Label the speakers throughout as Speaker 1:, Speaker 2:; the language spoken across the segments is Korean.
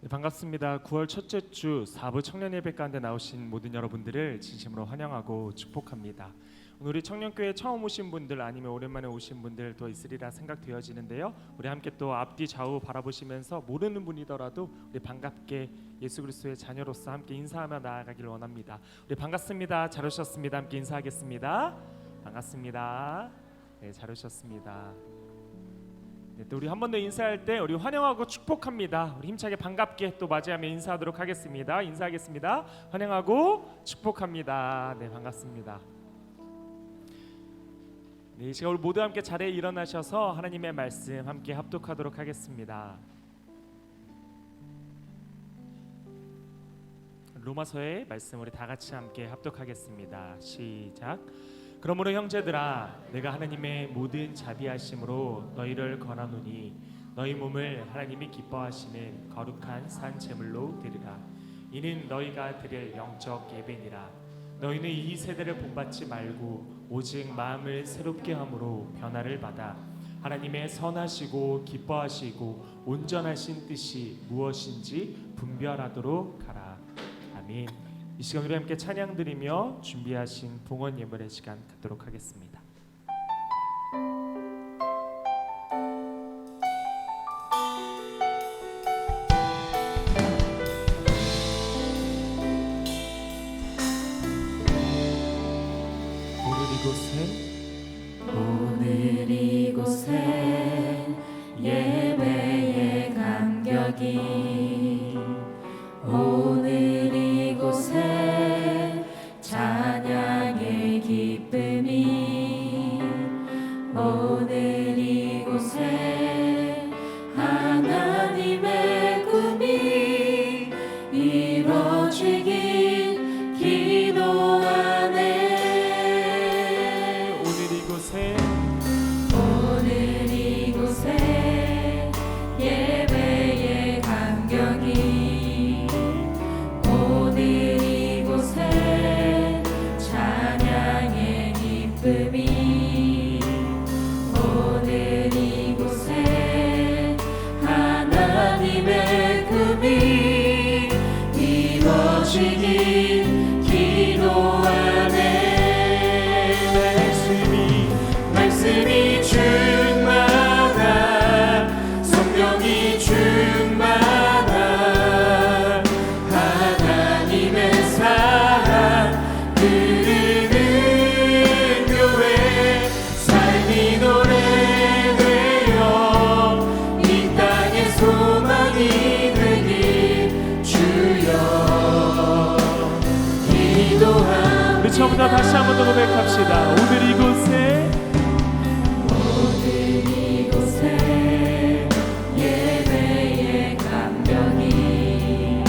Speaker 1: 네, 반갑습니다. 9월 첫째 주 4부 청년 예배 가운데 나오신 모든 여러분들을 진심으로 환영하고 축복합니다. 오늘 우리 청년교회 처음 오신 분들 아니면 오랜만에 오신 분들도 있으리라 생각되어지는데요. 우리 함께 또 앞뒤 좌우 바라보시면서 모르는 분이더라도 우리 반갑게 예수 그리스도의 자녀로서 함께 인사하며 나아가길 원합니다. 우리 반갑습니다. 잘 오셨습니다. 함께 인사하겠습니다. 반갑습니다. 네, 잘 오셨습니다. 네, 또 우리 한 번 더 인사할 때 우리 환영하고 축복합니다. 우리 힘차게 반갑게 또 맞이하며 인사하도록 하겠습니다. 인사하겠습니다. 환영하고 축복합니다. 네, 반갑습니다. 네, 이 시간 우리 모두 함께 자리에 일어나셔서 하나님의 말씀 함께 합독하도록 하겠습니다. 로마서의 말씀 우리 다 같이 함께 합독하겠습니다. 시작. 그러므로 형제들아, 내가 하나님의 모든 자비하심으로 너희를 권하노니 너희 몸을 하나님이 기뻐하시는 거룩한 산 제물로 드리라. 이는 너희가 드릴 영적 예배니라. 너희는 이 세대를 본받지 말고 오직 마음을 새롭게 함으로 변화를 받아 하나님의 선하시고 기뻐하시고 온전하신 뜻이 무엇인지 분별하도록 하라. 아멘. 이 시간 우리 함께 찬양 드리며 준비하신 봉헌 예물의 시간 갖도록 하겠습니다.
Speaker 2: 오늘 이곳에 예배의 감격이 오늘 이곳에 찬양의 기쁨이 오늘 이곳에 하나님의 꿈이 이루어지길 기도하네. 오늘 이곳에 예배의 감격이 오늘 이곳에 찬양의 기쁨이 오늘 이곳에 하나님의 꿈이 이루어지길 기도하네. 말씀이 충만한 성령이 충만한 하나님의 사랑 흐르는 교회 삶이 노래되어 이 땅의 소망이 되길 주여 기도합니다.
Speaker 1: 우리 처음부터 다시 한 번 더 고백합시다. 오늘 이곳에
Speaker 2: 예배의 감격이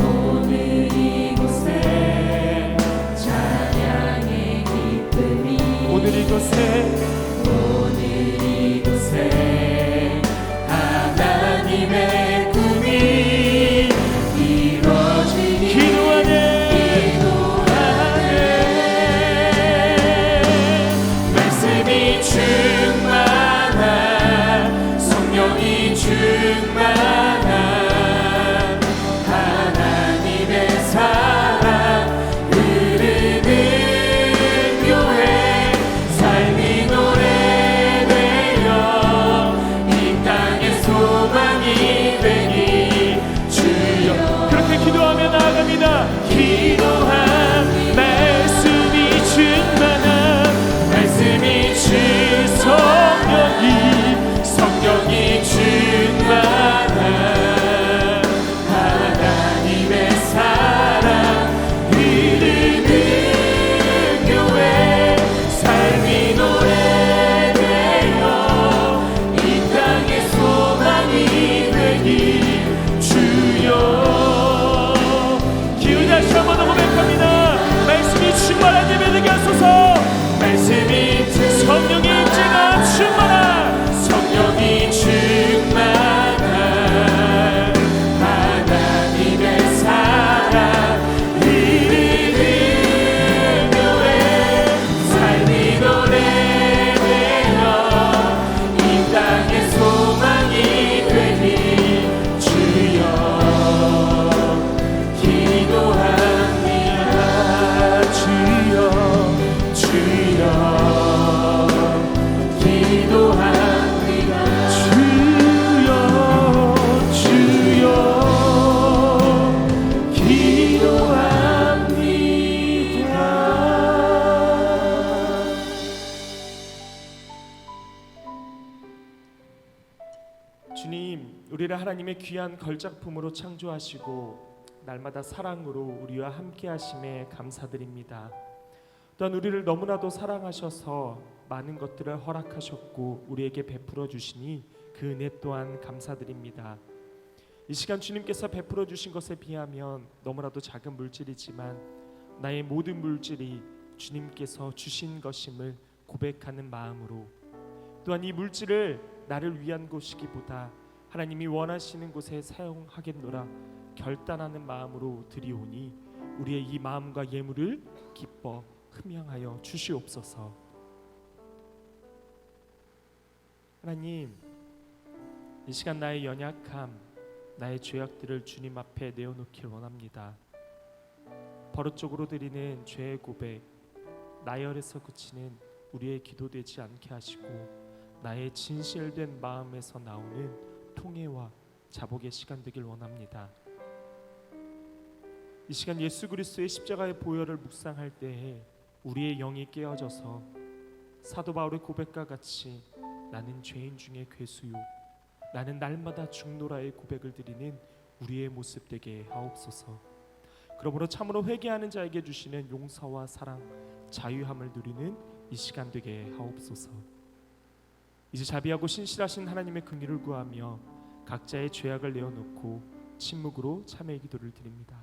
Speaker 2: 오늘 이곳에 찬양의 기쁨이
Speaker 1: 오늘 이곳에
Speaker 2: 하나님의 꿈이 이루어지길
Speaker 1: 기도하네. 주님, 우리를 하나님의 귀한 걸작품으로 창조하시고 날마다 사랑으로 우리와 함께 하심에 감사드립니다. 또한 우리를 너무나도 사랑하셔서 많은 것들을 허락하셨고 우리에게 베풀어 주시니 그 은혜 또한 감사드립니다. 이 시간 주님께서 베풀어 주신 것에 비하면 너무나도 작은 물질이지만 나의 모든 물질이 주님께서 주신 것임을 고백하는 마음으로, 또한 이 물질을 나를 위한 것이기보다 하나님이 원하시는 곳에 사용하겠노라 결단하는 마음으로 드리오니 우리의 이 마음과 예물을 기뻐 흠양하여 주시옵소서. 하나님, 이 시간 나의 연약함, 나의 죄악들을 주님 앞에 내어놓길 원합니다. 버릇적으로 드리는 죄의 고백, 나열에서 그치는 우리의 기도되지 않게 하시고 나의 진실된 마음에서 나오는 통회와 자복의 시간 되길 원합니다. 이 시간 예수 그리스도의 십자가의 보혈을 묵상할 때에 우리의 영이 깨어져서 사도 바울의 고백과 같이 나는 죄인 중에 괴수요, 나는 날마다 죽노라의 고백을 드리는 우리의 모습 되게 하옵소서. 그러므로 참으로 회개하는 자에게 주시는 용서와 사랑, 자유함을 누리는 이 시간 되게 하옵소서. 이제 자비하고 신실하신 하나님의 긍휼을 구하며 각자의 죄악을 내어놓고 침묵으로 참회의 기도를 드립니다.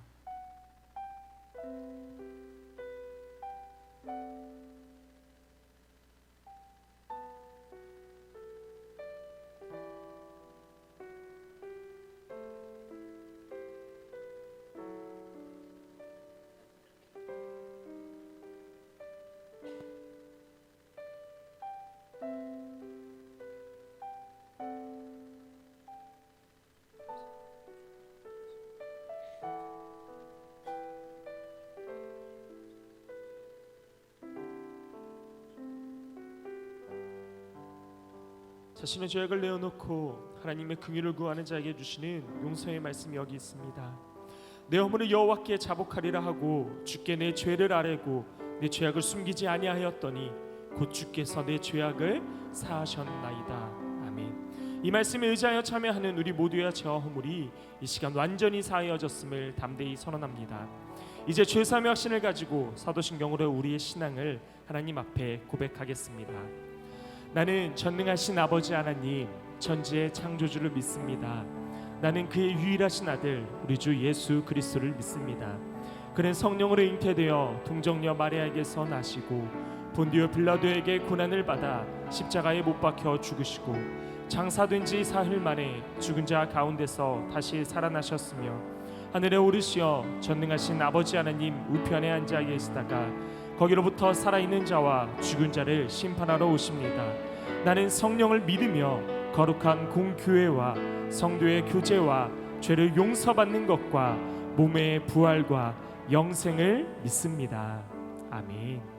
Speaker 1: 자신의 죄악을 내어놓고 하나님의 긍휼을 구하는 자에게 주시는 용서의 말씀이 여기 있습니다. 내 허물을 여호와께 자복하리라 하고 주께 내 죄를 아뢰고 내 죄악을 숨기지 아니하였더니 곧 주께서 내 죄악을 사하셨나이다. 아멘. 이 말씀에 의지하여 참여하는 우리 모두의 죄와 허물이 이 시간 완전히 사하여졌음을 담대히 선언합니다. 이제 죄사함의 확신을 가지고 사도신경으로 우리의 신앙을 하나님 앞에 고백하겠습니다. 나는 전능하신 아버지 하나님, 천지의 창조주를 믿습니다. 나는 그의 유일하신 아들 우리 주 예수 그리스도를 믿습니다. 그는 성령으로 잉태되어 동정녀 마리아에게서 나시고 본디오 빌라도에게 고난을 받아 십자가에 못 박혀 죽으시고 장사된 지 사흘 만에 죽은 자 가운데서 다시 살아나셨으며 하늘에 오르시어 전능하신 아버지 하나님 우편에 앉아 계시다가 거기로부터 살아있는 자와 죽은 자를 심판하러 오십니다. 나는 성령을 믿으며 거룩한 공교회와 성도의 교제와 죄를 용서받는 것과 몸의 부활과 영생을 믿습니다. 아멘.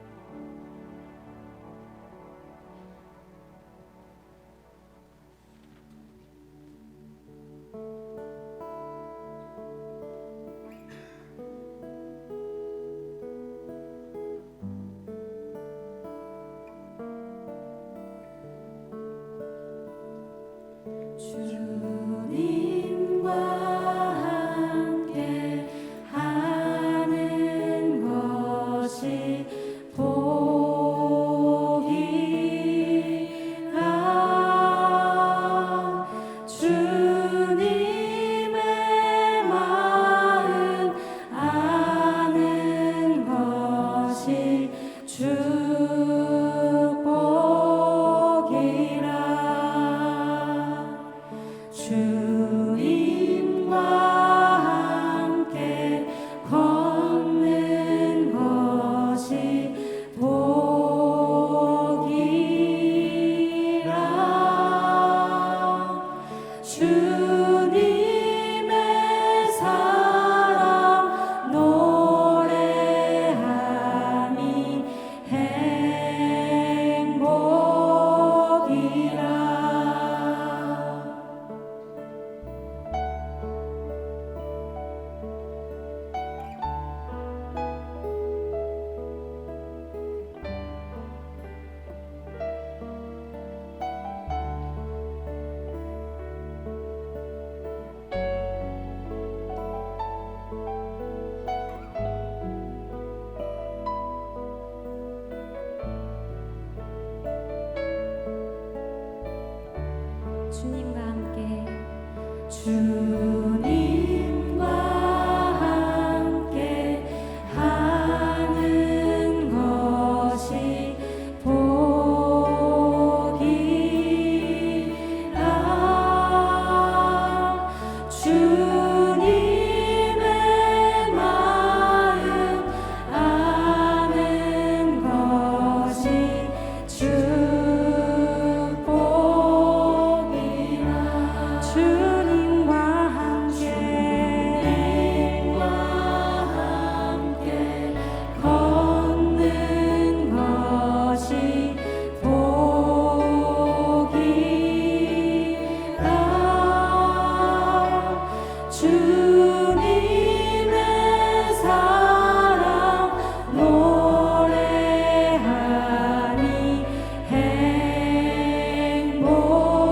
Speaker 2: 주님과 함께 하는 것이 복이라. 주님의 마음 아는 것이 축복이라. 주 주님과 함께 주님과 함께 하는 것이 복이라 주님의 마음 아는 것이 축복이라 주님과 함께 걷는 것이 복이라 주님의 사랑 노래하니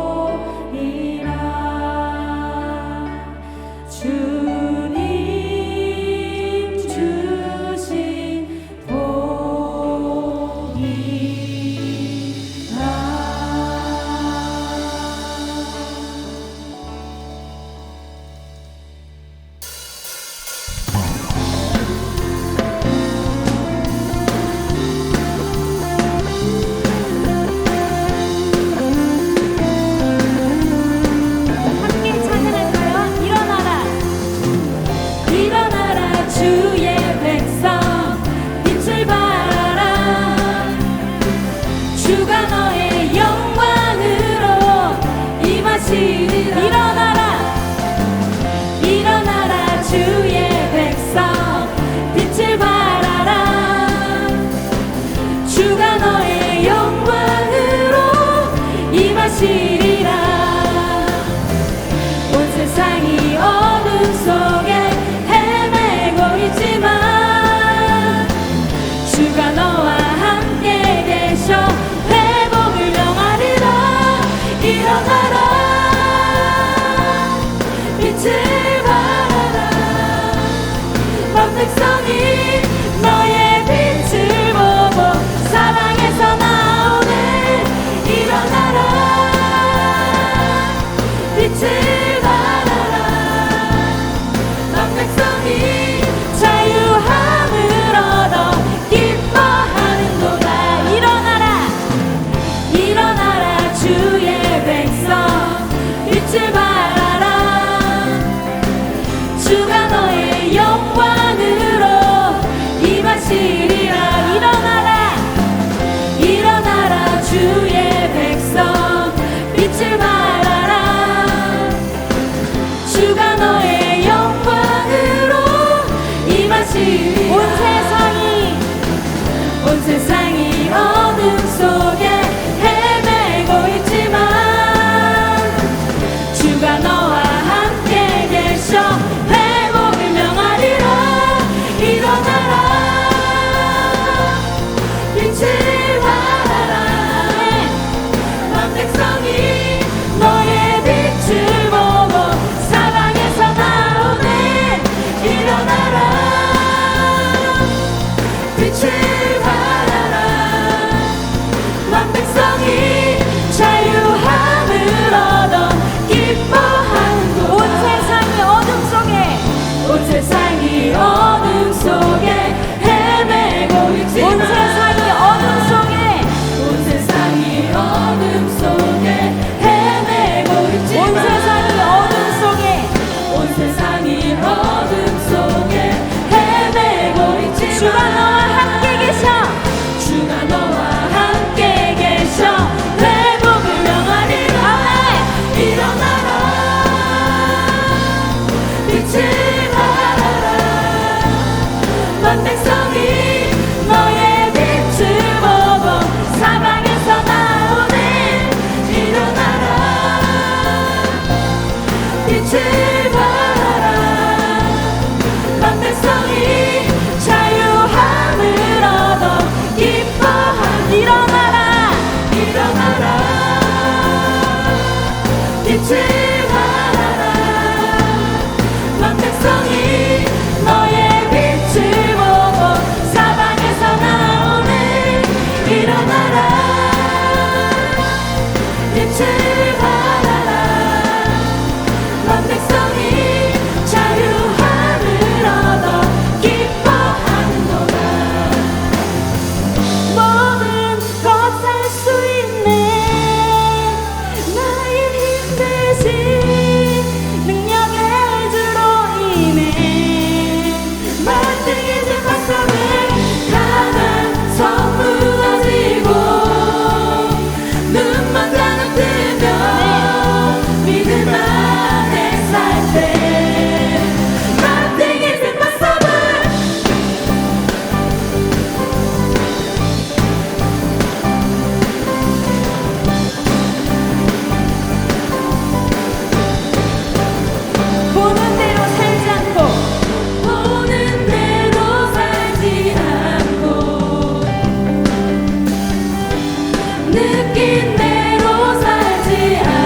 Speaker 2: 행복이라 주님 주신 함께 찬양할까요? 일어나라 일어나라 주의 백성 빛을 발하라 주가 너의 영광으로 임하시리라 일어나라 주의 백성 빛을 발하라 주가 너의 영광으로 임하시리라 온 세상이 어둠 속에 헤매고 있지만 주가 너와 함께 계셔 회복을 명하리라 일어나라 빛을 발하라 온 백성이 너의 빛을 보고 사랑에서 나오네 일어나라 언제나 뜨면 믿음 안에 살때 Nothing is impossible. 보는 대로 살지 않고 보는 대로 살지 않고 느낀 대로 살지 않고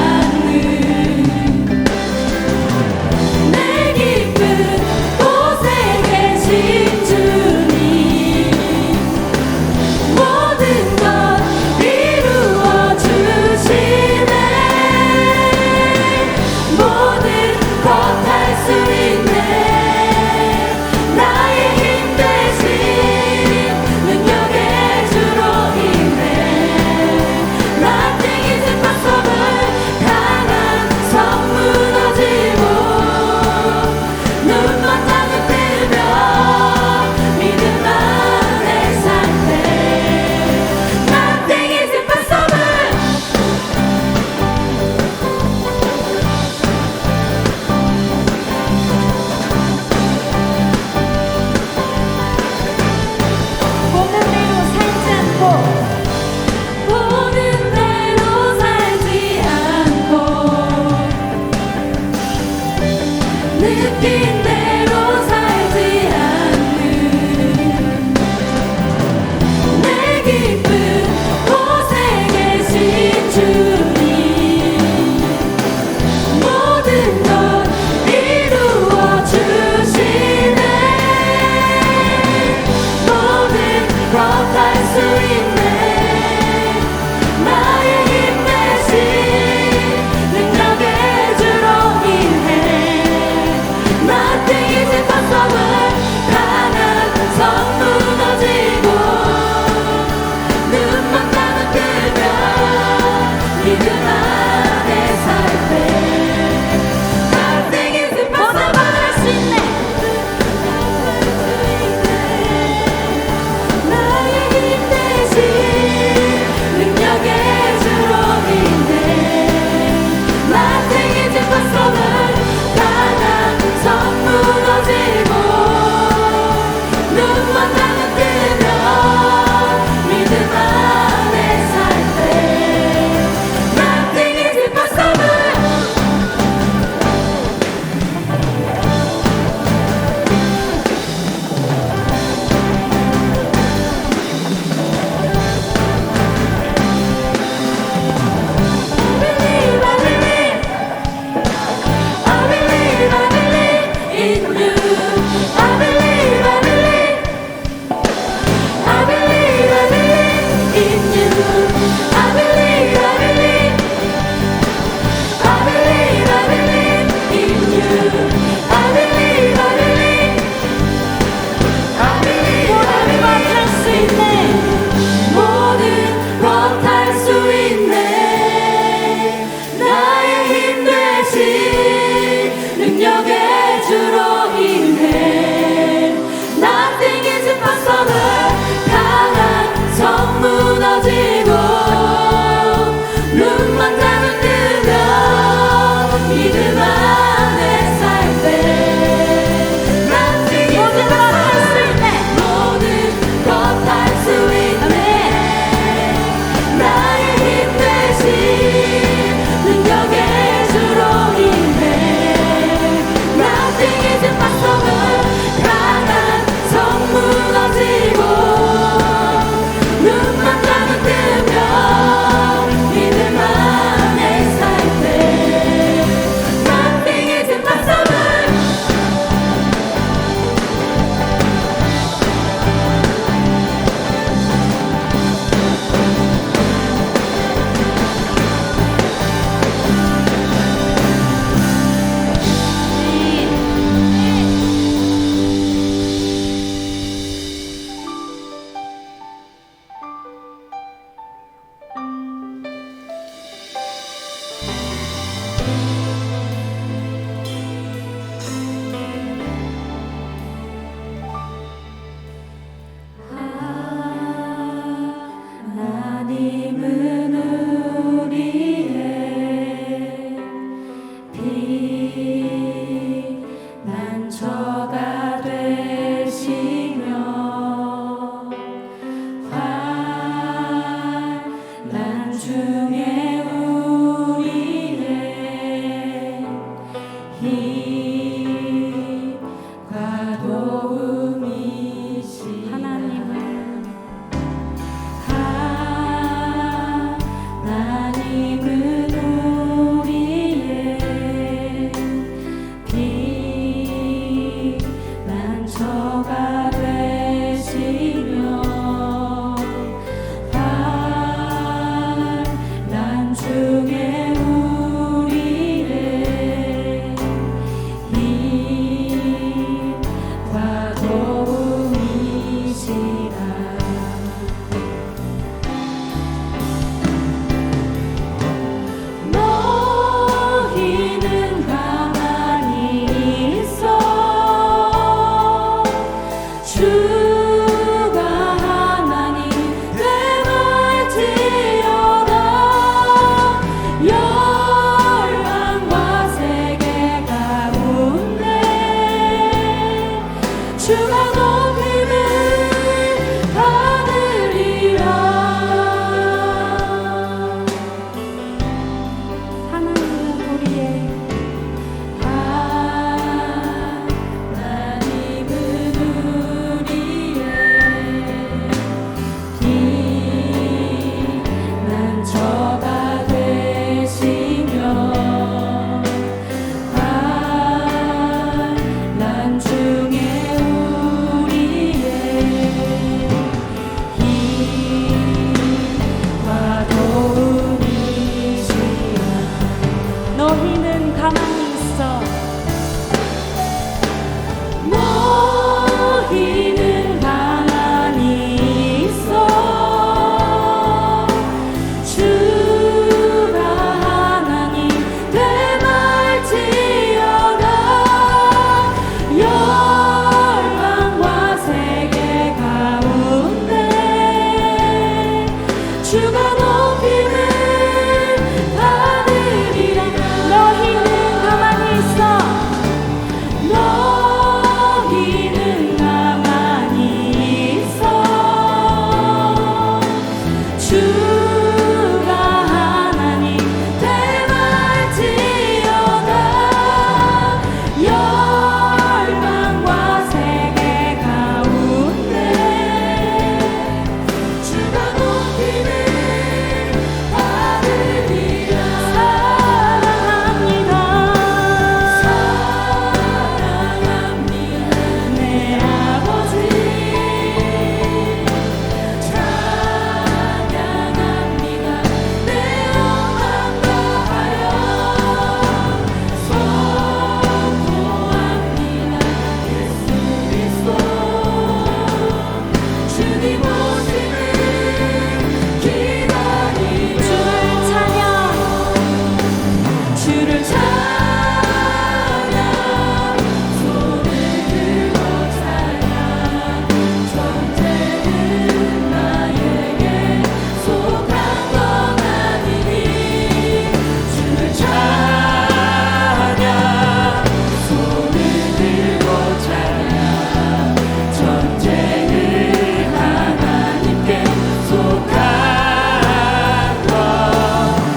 Speaker 2: 중에 우리의 힘과 도움이시라. 너희는 가만히 있어 주가 하나님 되갈지어다. 열방과 세계 가운데 주가 높임을 받으리라. 하나님은 우리의 피난처가 되시며 환난 중에 우리의 힘과 도움이시라. 너희는 가만히 있어. 너희는 가만히 있어 주가 하나님 되갈지어다. 열방과 세계 가운데 주가 높임을 받으리라. 너희는 가만히 있어. 너희는 가만히 있어 주가 하나님 되갈지어다. 열방과 세계 가운데 주가 높임을 받으리라. 사랑합니다. 사랑합니다. 내 아버지 찬양합니다. 내 영광 다하여 선포합니다. 예수 그리스도 주님 오심을 기다리며 주를 찬양 손을 들고 찬양 존재는 나에게 속한 건 아니니 주를 찬양 손을 들고 찬양 존재는 하나님께 속한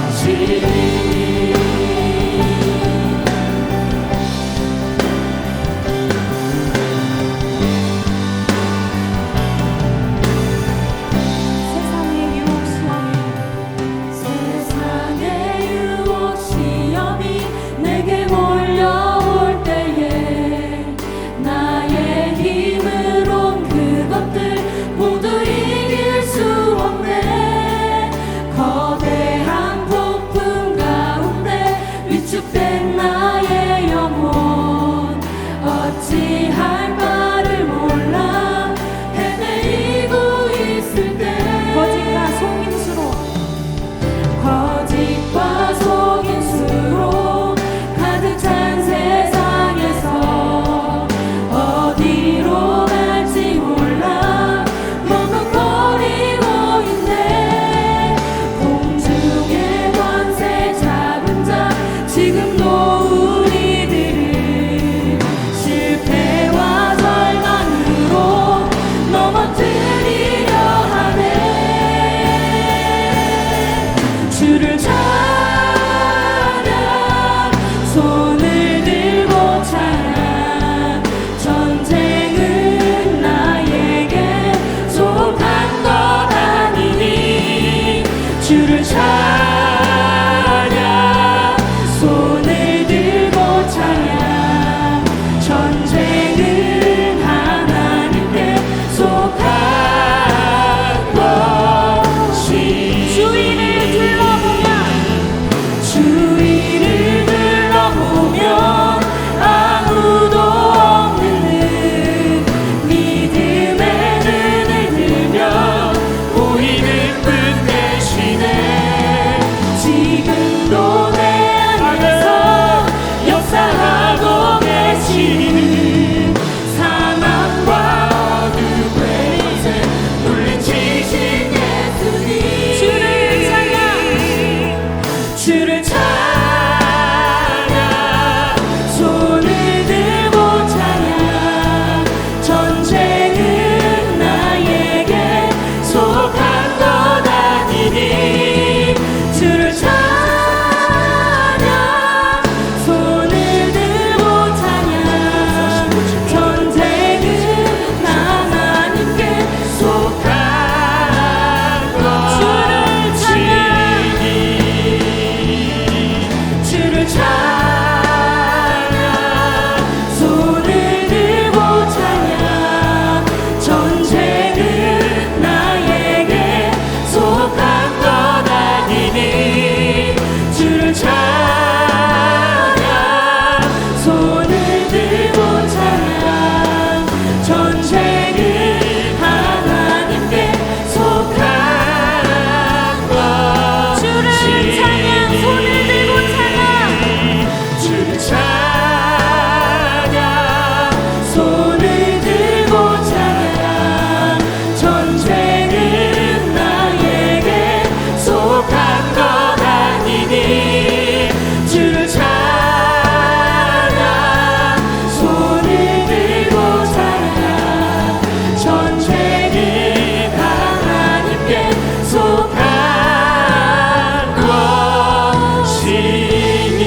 Speaker 2: 것이니. 세상의 유혹 시험이 내게 몰려올 때에 나의 힘으론 그것들 모두 이길 수 없네. 거대한 폭풍 가운데 위축된 나의 영혼 어찌할 바를 몰라 헤매이고 있을 때 거짓과 속임수로 가득 찬 세상에서 어디로 갈지 몰라 머뭇거리고 있네. 공중의 권세 잡은 자 지금도 우리 주를 찬양 손을 들고 찬양 전쟁은 나에게 속한 것 아니니 주를 찬양 손을 들고 찬양 전쟁은 하나님께 속한 주를 찬양 손을 들고 찬양 전쟁은 나에게 속한 것 아니니 주를 찬양 손을 들고 찬양 전쟁은 하나님께 속한 것 주를 찬양 손을 들고 주를 찬양 손을 들고 찬양 전쟁은 나에게 속한 것 아니니 주를 찬양 손을 들고 찬양 전쟁은 하나님께 속한 것이니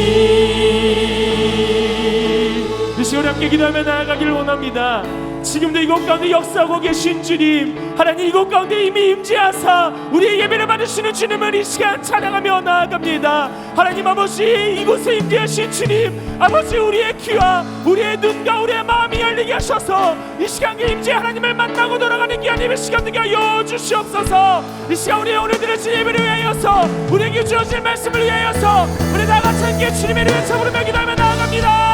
Speaker 1: 이 시간 함께 기도하며 나아가기를 원합니다. 지금도 이곳 가운데 역사하고 계신 주님, 하나님 이곳 가운데 이미 임재하사 우리의 예배를 받으시는 주님을 이 시간 찬양하며 나아갑니다. 하나님 아버지, 이곳에 임재하신 주님, 아버지 우리의 귀와 우리의 눈과 우리의 마음이 열리게 하셔서 이 시간 임재 하나님을 만나고 돌아가는 귀한 시간 되게 하여 주시옵소서. 이 시간 우리의 오늘 들으신 예배를 위하여서, 우리에게 주어진 말씀을 위하여서 우리 다 같이 함께 주님의 이름을 부르며 기도하며 나아갑니다.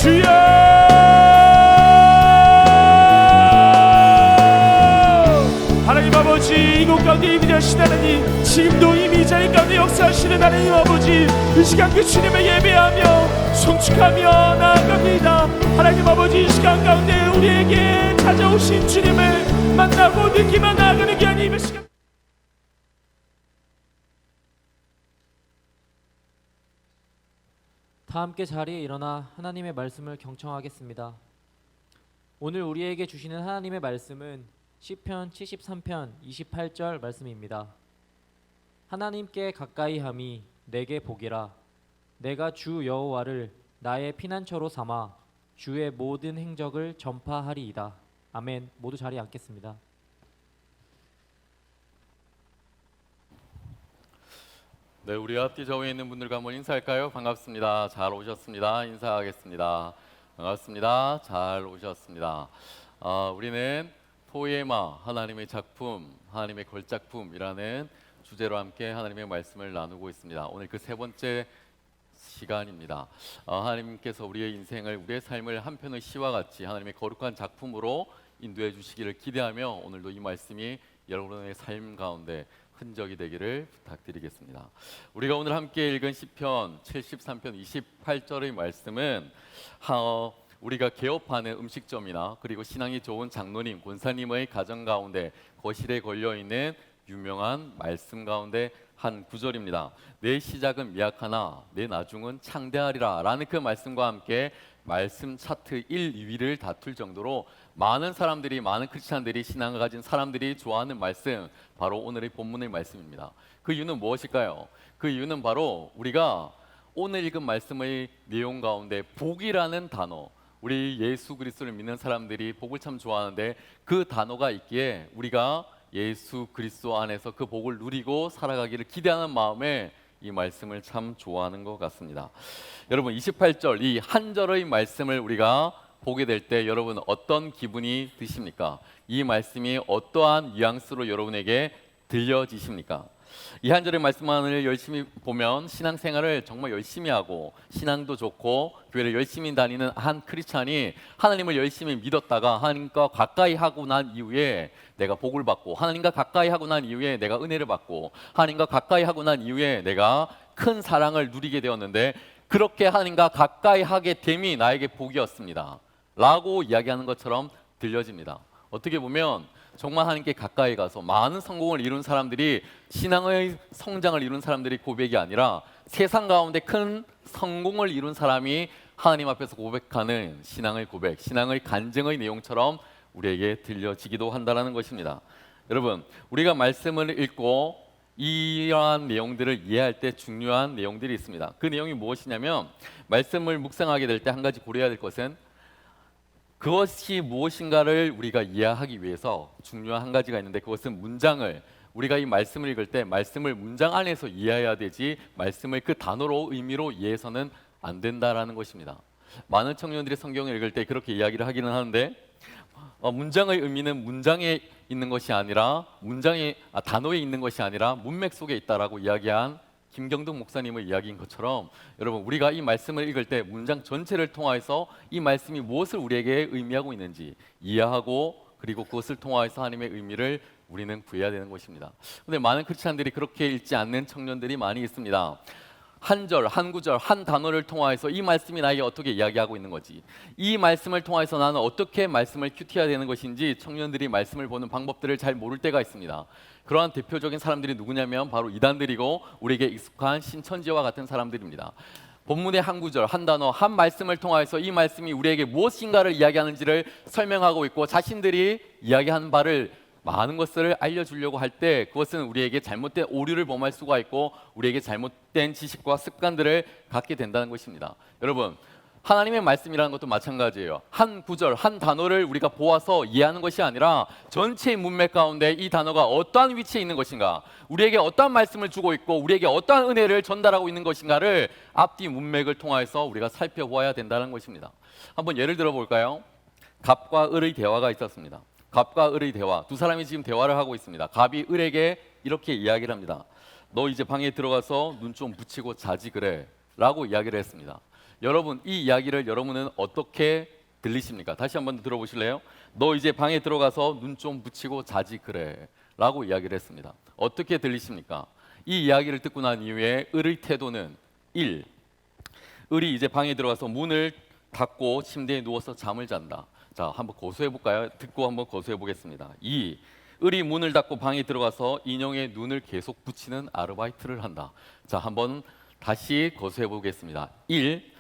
Speaker 1: 주여, 하나님 아버지, 이곳 가운데 임재하신 하나님, 지금도 이미 이 자리 가운데 역사하시는 하나님 아버지, 이 시간 그 주님을 예배하며 송축하며 나아갑니다. 하나님 아버지, 이 시간 가운데 우리에게 찾아오신 주님을 만나고 느끼며 나아가는 귀한 이 시간,
Speaker 3: 다 함께 자리에 일어나 하나님의 말씀을 경청하겠습니다. 오늘 우리에게 주시는 하나님의 말씀은 시편 73편 28절 말씀입니다. 하나님께 가까이 함이 내게 복이라. 내가 주 여호와를 나의 피난처로 삼아 주의 모든 행적을 전파하리이다. 아멘. 모두 자리에 앉겠습니다.
Speaker 4: 네, 우리 앞뒤 좌우에 있는 분들과 한번 인사할까요? 반갑습니다. 잘 오셨습니다. 인사하겠습니다. 반갑습니다. 잘 오셨습니다. 우리는 포에마, 하나님의 작품, 하나님의 걸작품이라는 주제로 함께 하나님의 말씀을 나누고 있습니다. 오늘 그 세 번째 시간입니다. 하나님께서 우리의 인생을, 우리의 삶을 한편의 시와 같이 하나님의 거룩한 작품으로 인도해 주시기를 기대하며 오늘도 이 말씀이 여러분의 삶 가운데 흔적이 되기를 부탁드리겠습니다. 우리가 오늘 함께 읽은 시편 73편 28절의 말씀은 우리가 개업하는 음식점이나 그리고 신앙이 좋은 장로님, 권사님의 가정 가운데 거실에 걸려있는 유명한 말씀 가운데 한 구절입니다. 내 시작은 미약하나 내 나중은 창대하리라 라는 그 말씀과 함께 말씀 차트 1, 2위를 다툴 정도로 많은 사람들이, 많은 크리스찬들이, 신앙을 가진 사람들이 좋아하는 말씀, 바로 오늘의 본문의 말씀입니다. 그 이유는 무엇일까요? 그 이유는 바로 우리가 오늘 읽은 말씀의 내용 가운데 복이라는 단어, 우리 예수 그리스도를 믿는 사람들이 복을 참 좋아하는데 그 단어가 있기에 우리가 예수 그리스도 안에서 그 복을 누리고 살아가기를 기대하는 마음에 이 말씀을 참 좋아하는 것 같습니다. 여러분, 28절 이 한 절의 말씀을 우리가 보게 될 때 여러분 어떤 기분이 드십니까? 이 말씀이 어떠한 뉘앙스로 여러분에게 들려지십니까? 이 한 절의 말씀만을 열심히 보면 신앙생활을 정말 열심히 하고 신앙도 좋고 교회를 열심히 다니는 한 크리스찬이 하나님을 열심히 믿었다가 하나님과 가까이 하고 난 이후에 내가 복을 받고, 하나님과 가까이 하고 난 이후에 내가 은혜를 받고, 하나님과 가까이 하고 난 이후에 내가 큰 사랑을 누리게 되었는데 그렇게 하나님과 가까이 하게 됨이 나에게 복이었습니다 라고 이야기하는 것처럼 들려집니다. 어떻게 보면 정말 하나님께 가까이 가서 많은 성공을 이룬 사람들이, 신앙의 성장을 이룬 사람들이 고백이 아니라 세상 가운데 큰 성공을 이룬 사람이 하나님 앞에서 고백하는 신앙의 고백, 신앙의 간증의 내용처럼 우리에게 들려지기도 한다는 것입니다. 여러분, 우리가 말씀을 읽고 이러한 내용들을 이해할 때 중요한 내용들이 있습니다. 그 내용이 무엇이냐면, 말씀을 묵상하게 될 때 한 가지 고려해야 될 것은, 그것이 무엇인가를 우리가 이해하기 위해서 중요한 한 가지가 있는데, 그것은 문장을, 우리가 이 말씀을 읽을 때 말씀을 문장 안에서 이해해야 되지, 말씀을 그 단어로 의미로 이해해서는 안 된다라는 것입니다. 많은 청년들이 성경을 읽을 때 그렇게 이야기를 하기는 하는데, 문장의 의미는 문장에 있는 것이 아니라 단어에 있는 것이 아니라 문맥 속에 있다라고 이야기한 김경동 목사님의 이야기인 것처럼, 여러분, 우리가 이 말씀을 읽을 때 문장 전체를 통해서 이 말씀이 무엇을 우리에게 의미하고 있는지 이해하고, 그리고 그것을 통해서 하나님의 의미를 우리는 구해야 되는 것입니다. 그런데 많은 크리스찬들이 그렇게 읽지 않는 청년들이 많이 있습니다. 한 절, 한 구절, 한 단어를 통해서 이 말씀이 나에게 어떻게 이야기하고 있는 거지, 이 말씀을 통해서 나는 어떻게 말씀을 큐티해야 되는 것인지 청년들이 말씀을 보는 방법들을 잘 모를 때가 있습니다. 그러한 대표적인 사람들이 누구냐면 바로 이단들이고, 우리에게 익숙한 신천지와 같은 사람들입니다. 본문의 한 구절, 한 단어, 한 말씀을 통해서 이 말씀이 우리에게 무엇인가를 이야기하는지를 설명하고 있고, 자신들이 이야기하는 바를 많은 것을 알려주려고 할 때 그것은 우리에게 잘못된 오류를 범할 수가 있고, 우리에게 잘못된 지식과 습관들을 갖게 된다는 것입니다. 여러분, 하나님의 말씀이라는 것도 마찬가지예요. 한 구절, 한 단어를 우리가 보아서 이해하는 것이 아니라 전체의 문맥 가운데 이 단어가 어떠한 위치에 있는 것인가, 우리에게 어떠한 말씀을 주고 있고 우리에게 어떠한 은혜를 전달하고 있는 것인가를 앞뒤 문맥을 통해서 우리가 살펴보아야 된다는 것입니다. 한번 예를 들어 볼까요? 갑과 을의 대화가 있었습니다. 갑과 을의 대화, 두 사람이 지금 대화를 하고 있습니다. 갑이 을에게 이렇게 이야기를 합니다. 너 이제 방에 들어가서 눈 좀 붙이고 자지 그래 라고 이야기를 했습니다. 여러분, 이 이야기를 여러분은 어떻게 들리십니까? 다시 한번 들어보실래요? 너 이제 방에 들어가서 눈 좀 붙이고 자지 그래 라고 이야기를 했습니다. 어떻게 들리십니까? 이 이야기를 듣고 난 이후에 을의 태도는 1. 을이 이제 방에 들어가서 문을 닫고 침대에 누워서 잠을 잔다. 자, 한번 고소해 볼까요? 듣고 한번 고소해 보겠습니다. 2. 을이 문을 닫고 방에 들어가서 인형의 눈을 계속 붙이는 아르바이트를 한다. 자, 한번 다시 고소해 보겠습니다. 1.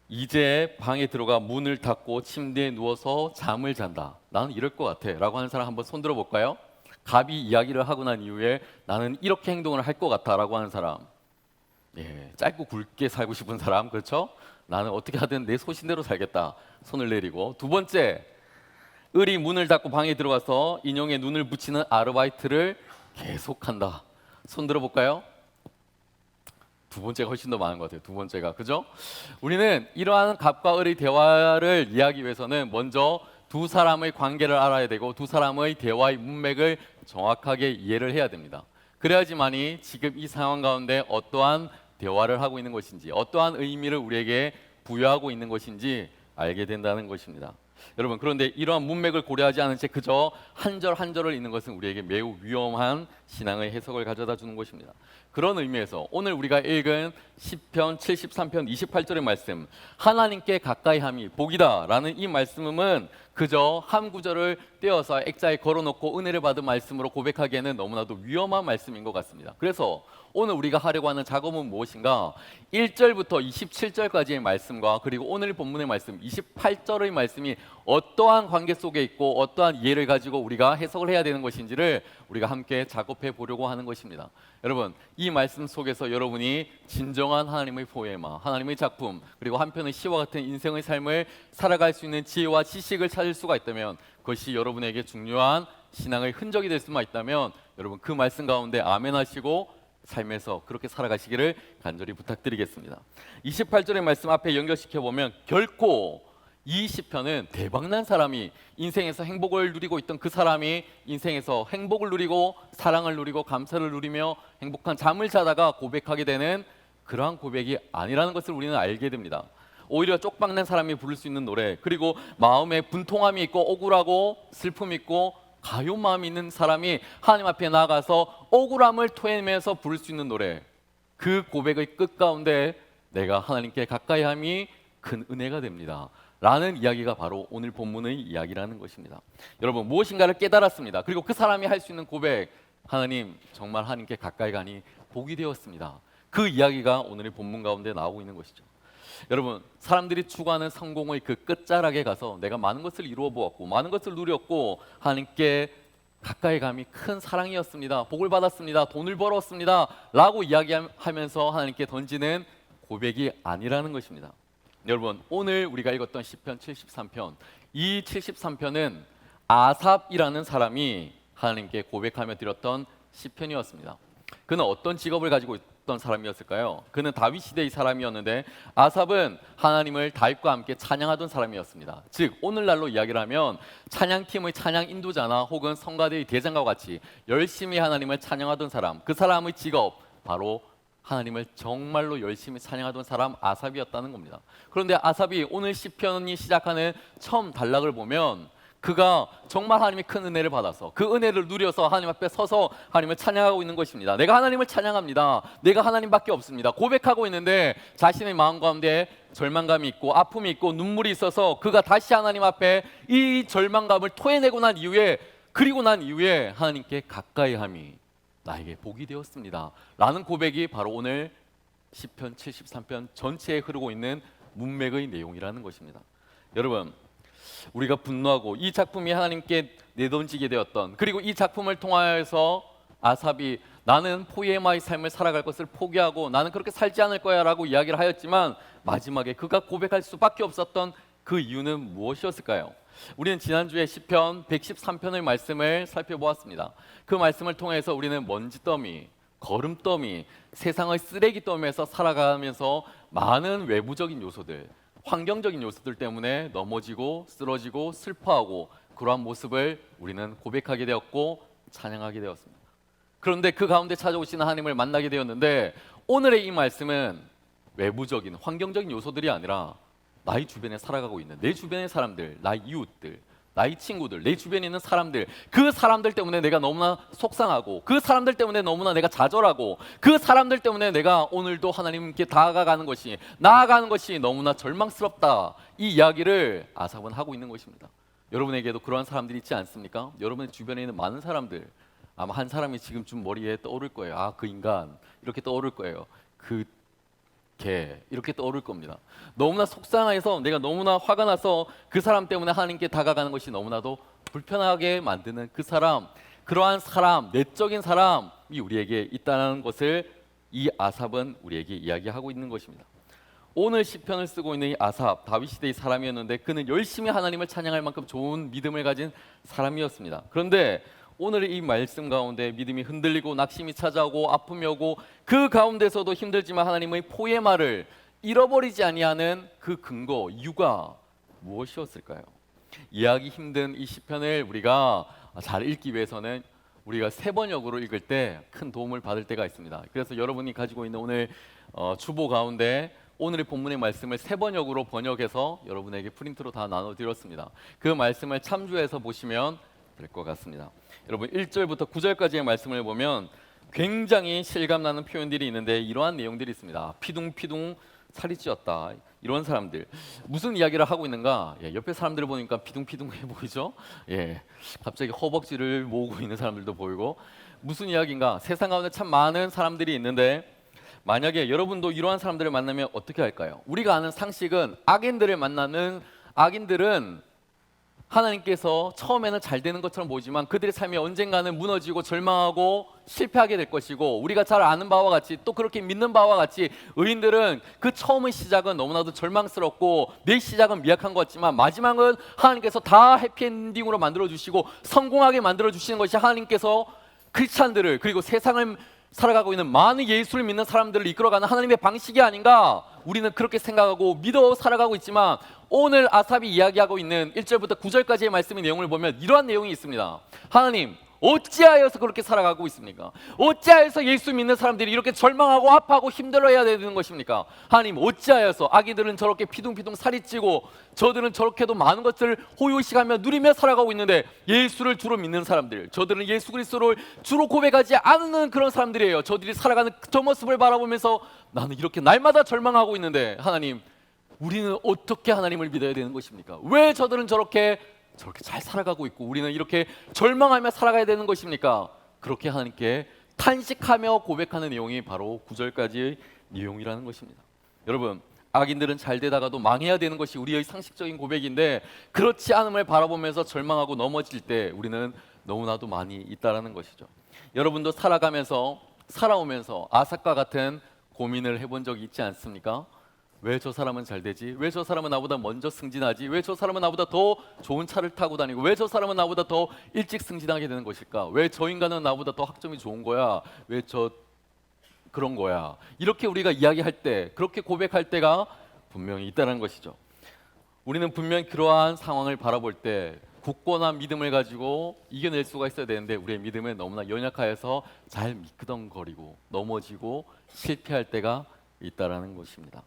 Speaker 4: 이제 방에 들어가 문을 닫고 침대에 누워서 잠을 잔다. 나는 이럴 것 같아 라고 하는 사람 한번 손 들어 볼까요? 갑이 이야기를 하고 난 이후에 나는 이렇게 행동을 할 것 같아 라고 하는 사람. 예, 짧고 굵게 살고 싶은 사람, 그렇죠? 나는 어떻게 하든 내 소신대로 살겠다. 손을 내리고. 두 번째, 을이 문을 닫고 방에 들어가서 인형의 눈을 붙이는 아르바이트를 계속한다. 손 들어볼까요? 두 번째가 훨씬 더 많은 것 같아요. 두 번째가, 그죠? 우리는 이러한 갑과 을의 대화를 이해하기 위해서는 먼저 두 사람의 관계를 알아야 되고, 두 사람의 대화의 문맥을 정확하게 이해를 해야 됩니다. 그래야지만이 지금 이 상황 가운데 어떠한 대화를 하고 있는 것인지, 어떠한 의미를 우리에게 부여하고 있는 것인지 알게 된다는 것입니다. 여러분, 그런데 이러한 문맥을 고려하지 않은 채 그저 한 절 한 절을 읽는 것은 우리에게 매우 위험한 신앙의 해석을 가져다 주는 것입니다. 그런 의미에서 오늘 우리가 읽은 시편 73편 28절의 말씀, 하나님께 가까이함이 복이다 라는 이 말씀은 그저 한 구절을 떼어서 액자에 걸어놓고 은혜를 받은 말씀으로 고백하기에는 너무나도 위험한 말씀인 것 같습니다. 그래서 오늘 우리가 하려고 하는 작업은 무엇인가? 1절부터 27절까지의 말씀과 그리고 오늘 본문의 말씀 28절의 말씀이 어떠한 관계 속에 있고 어떠한 이해를 가지고 우리가 해석을 해야 되는 것인지를 우리가 함께 작업해 보려고 하는 것입니다. 여러분, 이 말씀 속에서 여러분이 진정한 하나님의 포에마, 하나님의 작품, 그리고 한편의 시와 같은 인생의 삶을 살아갈 수 있는 지혜와 지식을 찾을 수가 있다면, 그것이 여러분에게 중요한 신앙의 흔적이 될 수만 있다면 여러분 그 말씀 가운데 아멘 하시고 삶에서 그렇게 살아가시기를 간절히 부탁드리겠습니다. 28절의 말씀 앞에 연결시켜 보면 결코 이 시편은 대박난 사람이 인생에서 행복을 누리고 있던 그 사람이 인생에서 행복을 누리고 사랑을 누리고 감사를 누리며 행복한 잠을 자다가 고백하게 되는 그러한 고백이 아니라는 것을 우리는 알게 됩니다. 오히려 쪽박난 사람이 부를 수 있는 노래, 그리고 마음에 분통함이 있고 억울하고 슬픔이 있고 가요 마음이 있는 사람이 하나님 앞에 나아가서 억울함을 토해내면서 부를 수 있는 노래, 그 고백의 끝 가운데 내가 하나님께 가까이함이 큰 은혜가 됩니다 라는 이야기가 바로 오늘 본문의 이야기라는 것입니다. 여러분, 무엇인가를 깨달았습니다. 그리고 그 사람이 할 수 있는 고백, 하나님, 정말 하나님께 가까이 가니 복이 되었습니다. 그 이야기가 오늘의 본문 가운데 나오고 있는 것이죠. 여러분, 사람들이 추구하는 성공의 그 끝자락에 가서 내가 많은 것을 이루어 보았고 많은 것을 누렸고 하나님께 가까이 감이 큰 사랑이었습니다. 복을 받았습니다. 돈을 벌었습니다. 라고 이야기하면서 하나님께 던지는 고백이 아니라는 것입니다. 여러분, 오늘 우리가 읽었던 시편 73편, 이 73편은 아삽이라는 사람이 하나님께 고백하며 드렸던 시편이었습니다. 그는 어떤 직업을 가지고 있던 사람이었을까요? 그는 다윗 시대의 사람이었는데 아삽은 하나님을 다윗과 함께 찬양하던 사람이었습니다. 즉 오늘날로 이야기를 하면 찬양팀의 찬양 인도자나 혹은 성가대의 대장과 같이 열심히 하나님을 찬양하던 사람, 그 사람의 직업 바로 하나님을 정말로 열심히 찬양하던 사람 아삽이었다는 겁니다. 그런데 아삽이 오늘 시편이 시작하는 처음 단락을 보면 그가 정말 하나님의 큰 은혜를 받아서 그 은혜를 누려서 하나님 앞에 서서 하나님을 찬양하고 있는 것입니다. 내가 하나님을 찬양합니다. 내가 하나님밖에 없습니다. 고백하고 있는데 자신의 마음 가운데 절망감이 있고 아픔이 있고 눈물이 있어서 그가 다시 하나님 앞에 이 절망감을 토해내고 난 이후에 그리고 난 이후에 하나님께 가까이함이 나에게 복이 되었습니다. 라는 고백이 바로 오늘 시편 73편 전체에 흐르고 있는 문맥의 내용이라는 것입니다. 여러분, 우리가 분노하고 이 작품이 하나님께 내던지게 되었던, 그리고 이 작품을 통하여서 아삽이 나는 포에마의 삶을 살아갈 것을 포기하고 나는 그렇게 살지 않을 거야 라고 이야기를 하였지만 마지막에 그가 고백할 수밖에 없었던 그 이유는 무엇이었을까요? 우리는 지난주에 시편 113편의 말씀을 살펴보았습니다. 그 말씀을 통해서 우리는 먼지더미, 거름더미, 세상의 쓰레기 더미에서 살아가면서 많은 외부적인 요소들, 환경적인 요소들 때문에 넘어지고 쓰러지고 슬퍼하고 그러한 모습을 우리는 고백하게 되었고 찬양하게 되었습니다. 그런데 그 가운데 찾아오시는 하나님을 만나게 되었는데 오늘의 이 말씀은 외부적인 환경적인 요소들이 아니라 나의 주변에 살아가고 있는 내 주변의 사람들, 나의 이웃들, 나의 친구들, 내 주변에 있는 사람들, 그 사람들 때문에 내가 너무나 속상하고 그 사람들 때문에 너무나 내가 좌절하고 그 사람들 때문에 내가 오늘도 하나님께 나아가는 것이 너무나 절망스럽다. 이 이야기를 아삽은 하고 있는 것입니다. 여러분에게도 그러한 사람들이 있지 않습니까? 여러분의 주변에 있는 많은 사람들, 아마 한 사람이 지금쯤 머리에 떠오를 거예요. 아, 그 인간 이렇게 떠오를 거예요. 그 개 이렇게 떠오를 겁니다. 너무나 속상해서 내가 너무나 화가 나서 그 사람 때문에 하나님께 다가가는 것이 너무나도 불편하게 만드는 그 사람, 그러한 사람, 내적인 사람이 우리에게 있다는 것을 이 아삽은 우리에게 이야기하고 있는 것입니다. 오늘 시편을 쓰고 있는 이 아삽, 다윗 시대의 사람이었는데 그는 열심히 하나님을 찬양할 만큼 좋은 믿음을 가진 사람이었습니다. 그런데 오늘 이 말씀 가운데 믿음이 흔들리고 낙심이 찾아오고 아픔이 오고 그 가운데서도 힘들지만 하나님의 포에마를 잃어버리지 아니하는 그 근거, 이유가 무엇이었을까요? 이해하기 힘든 이 시편을 우리가 잘 읽기 위해서는 우리가 세 번역으로 읽을 때 큰 도움을 받을 때가 있습니다. 그래서 여러분이 가지고 있는 오늘 주보 가운데 오늘의 본문의 말씀을 세 번역으로 번역해서 여러분에게 프린트로 다 나눠드렸습니다. 그 말씀을 참조해서 보시면 될 것 같습니다. 여러분 1절부터 9절까지의 말씀을 보면 굉장히 실감나는 표현들이 있는데 이러한 내용들이 있습니다. 피둥피둥 살이 찌었다. 이런 사람들 무슨 이야기를 하고 있는가? 옆에 사람들을 보니까 피둥피둥해 보이죠? 갑자기 허벅지를 모으고 있는 사람들도 보이고 무슨 이야기인가? 세상 가운데 참 많은 사람들이 있는데 만약에 여러분도 이러한 사람들을 만나면 어떻게 할까요? 우리가 아는 상식은 악인들은 하나님께서 처음에는 잘 되는 것처럼 보이지만 그들의 삶이 언젠가는 무너지고 절망하고 실패하게 될 것이고 우리가 잘 아는 바와 같이 또 그렇게 믿는 바와 같이 의인들은 그 처음의 시작은 너무나도 절망스럽고 내 시작은 미약한 것 같지만 마지막은 하나님께서 다 해피엔딩으로 만들어주시고 성공하게 만들어주시는 것이 하나님께서 크리스찬들을 그리고 세상을 살아가고 있는 많은 예수를 믿는 사람들을 이끌어가는 하나님의 방식이 아닌가 우리는 그렇게 생각하고 믿어 살아가고 있지만 오늘 아삽이 이야기하고 있는 1절부터 9절까지의 말씀의 내용을 보면 이러한 내용이 있습니다. 하나님 어찌하여서 그렇게 살아가고 있습니까? 어찌하여서 예수 믿는 사람들이 이렇게 절망하고 아파하고 힘들어해야 되는 것입니까? 하나님 어찌하여서 아기들은 저렇게 피둥피둥 살이 찌고 저들은 저렇게도 많은 것을 호요시가며 누리며 살아가고 있는데 예수를 주로 믿는 사람들 저들은 예수 그리스도를 주로 고백하지 않는 그런 사람들이에요. 저들이 살아가는 저 모습을 바라보면서 나는 이렇게 날마다 절망하고 있는데 하나님 우리는 어떻게 하나님을 믿어야 되는 것입니까? 왜 저들은 저렇게 잘 살아가고 있고 우리는 이렇게 절망하며 살아가야 되는 것입니까? 그렇게 하나님께 탄식하며 고백하는 내용이 바로 9절까지의 내용이라는 것입니다. 여러분, 악인들은 잘 되다가도 망해야 되는 것이 우리의 상식적인 고백인데, 그렇지 않음을 바라보면서 절망하고 넘어질 때 우리는 너무나도 많이 있다라는 것이죠. 여러분도 살아오면서 아삭과 같은 고민을 해본 적이 있지 않습니까? 왜 저 사람은 잘 되지? 왜 저 사람은 나보다 먼저 승진하지? 왜 저 사람은 나보다 더 좋은 차를 타고 다니고, 왜 저 사람은 나보다 더 일찍 승진하게 되는 것일까? 왜 저 인간은 나보다 더 학점이 좋은 거야? 왜 저 그런 거야? 이렇게 우리가 이야기할 때, 그렇게 고백할 때가 분명히 있다는 것이죠. 우리는 분명히 그러한 상황을 바라볼 때 굳건한 믿음을 가지고 이겨낼 수가 있어야 되는데, 우리의 믿음은 너무나 연약하여서 잘 미끄덩거리고 넘어지고 실패할 때가 있다라는 것입니다.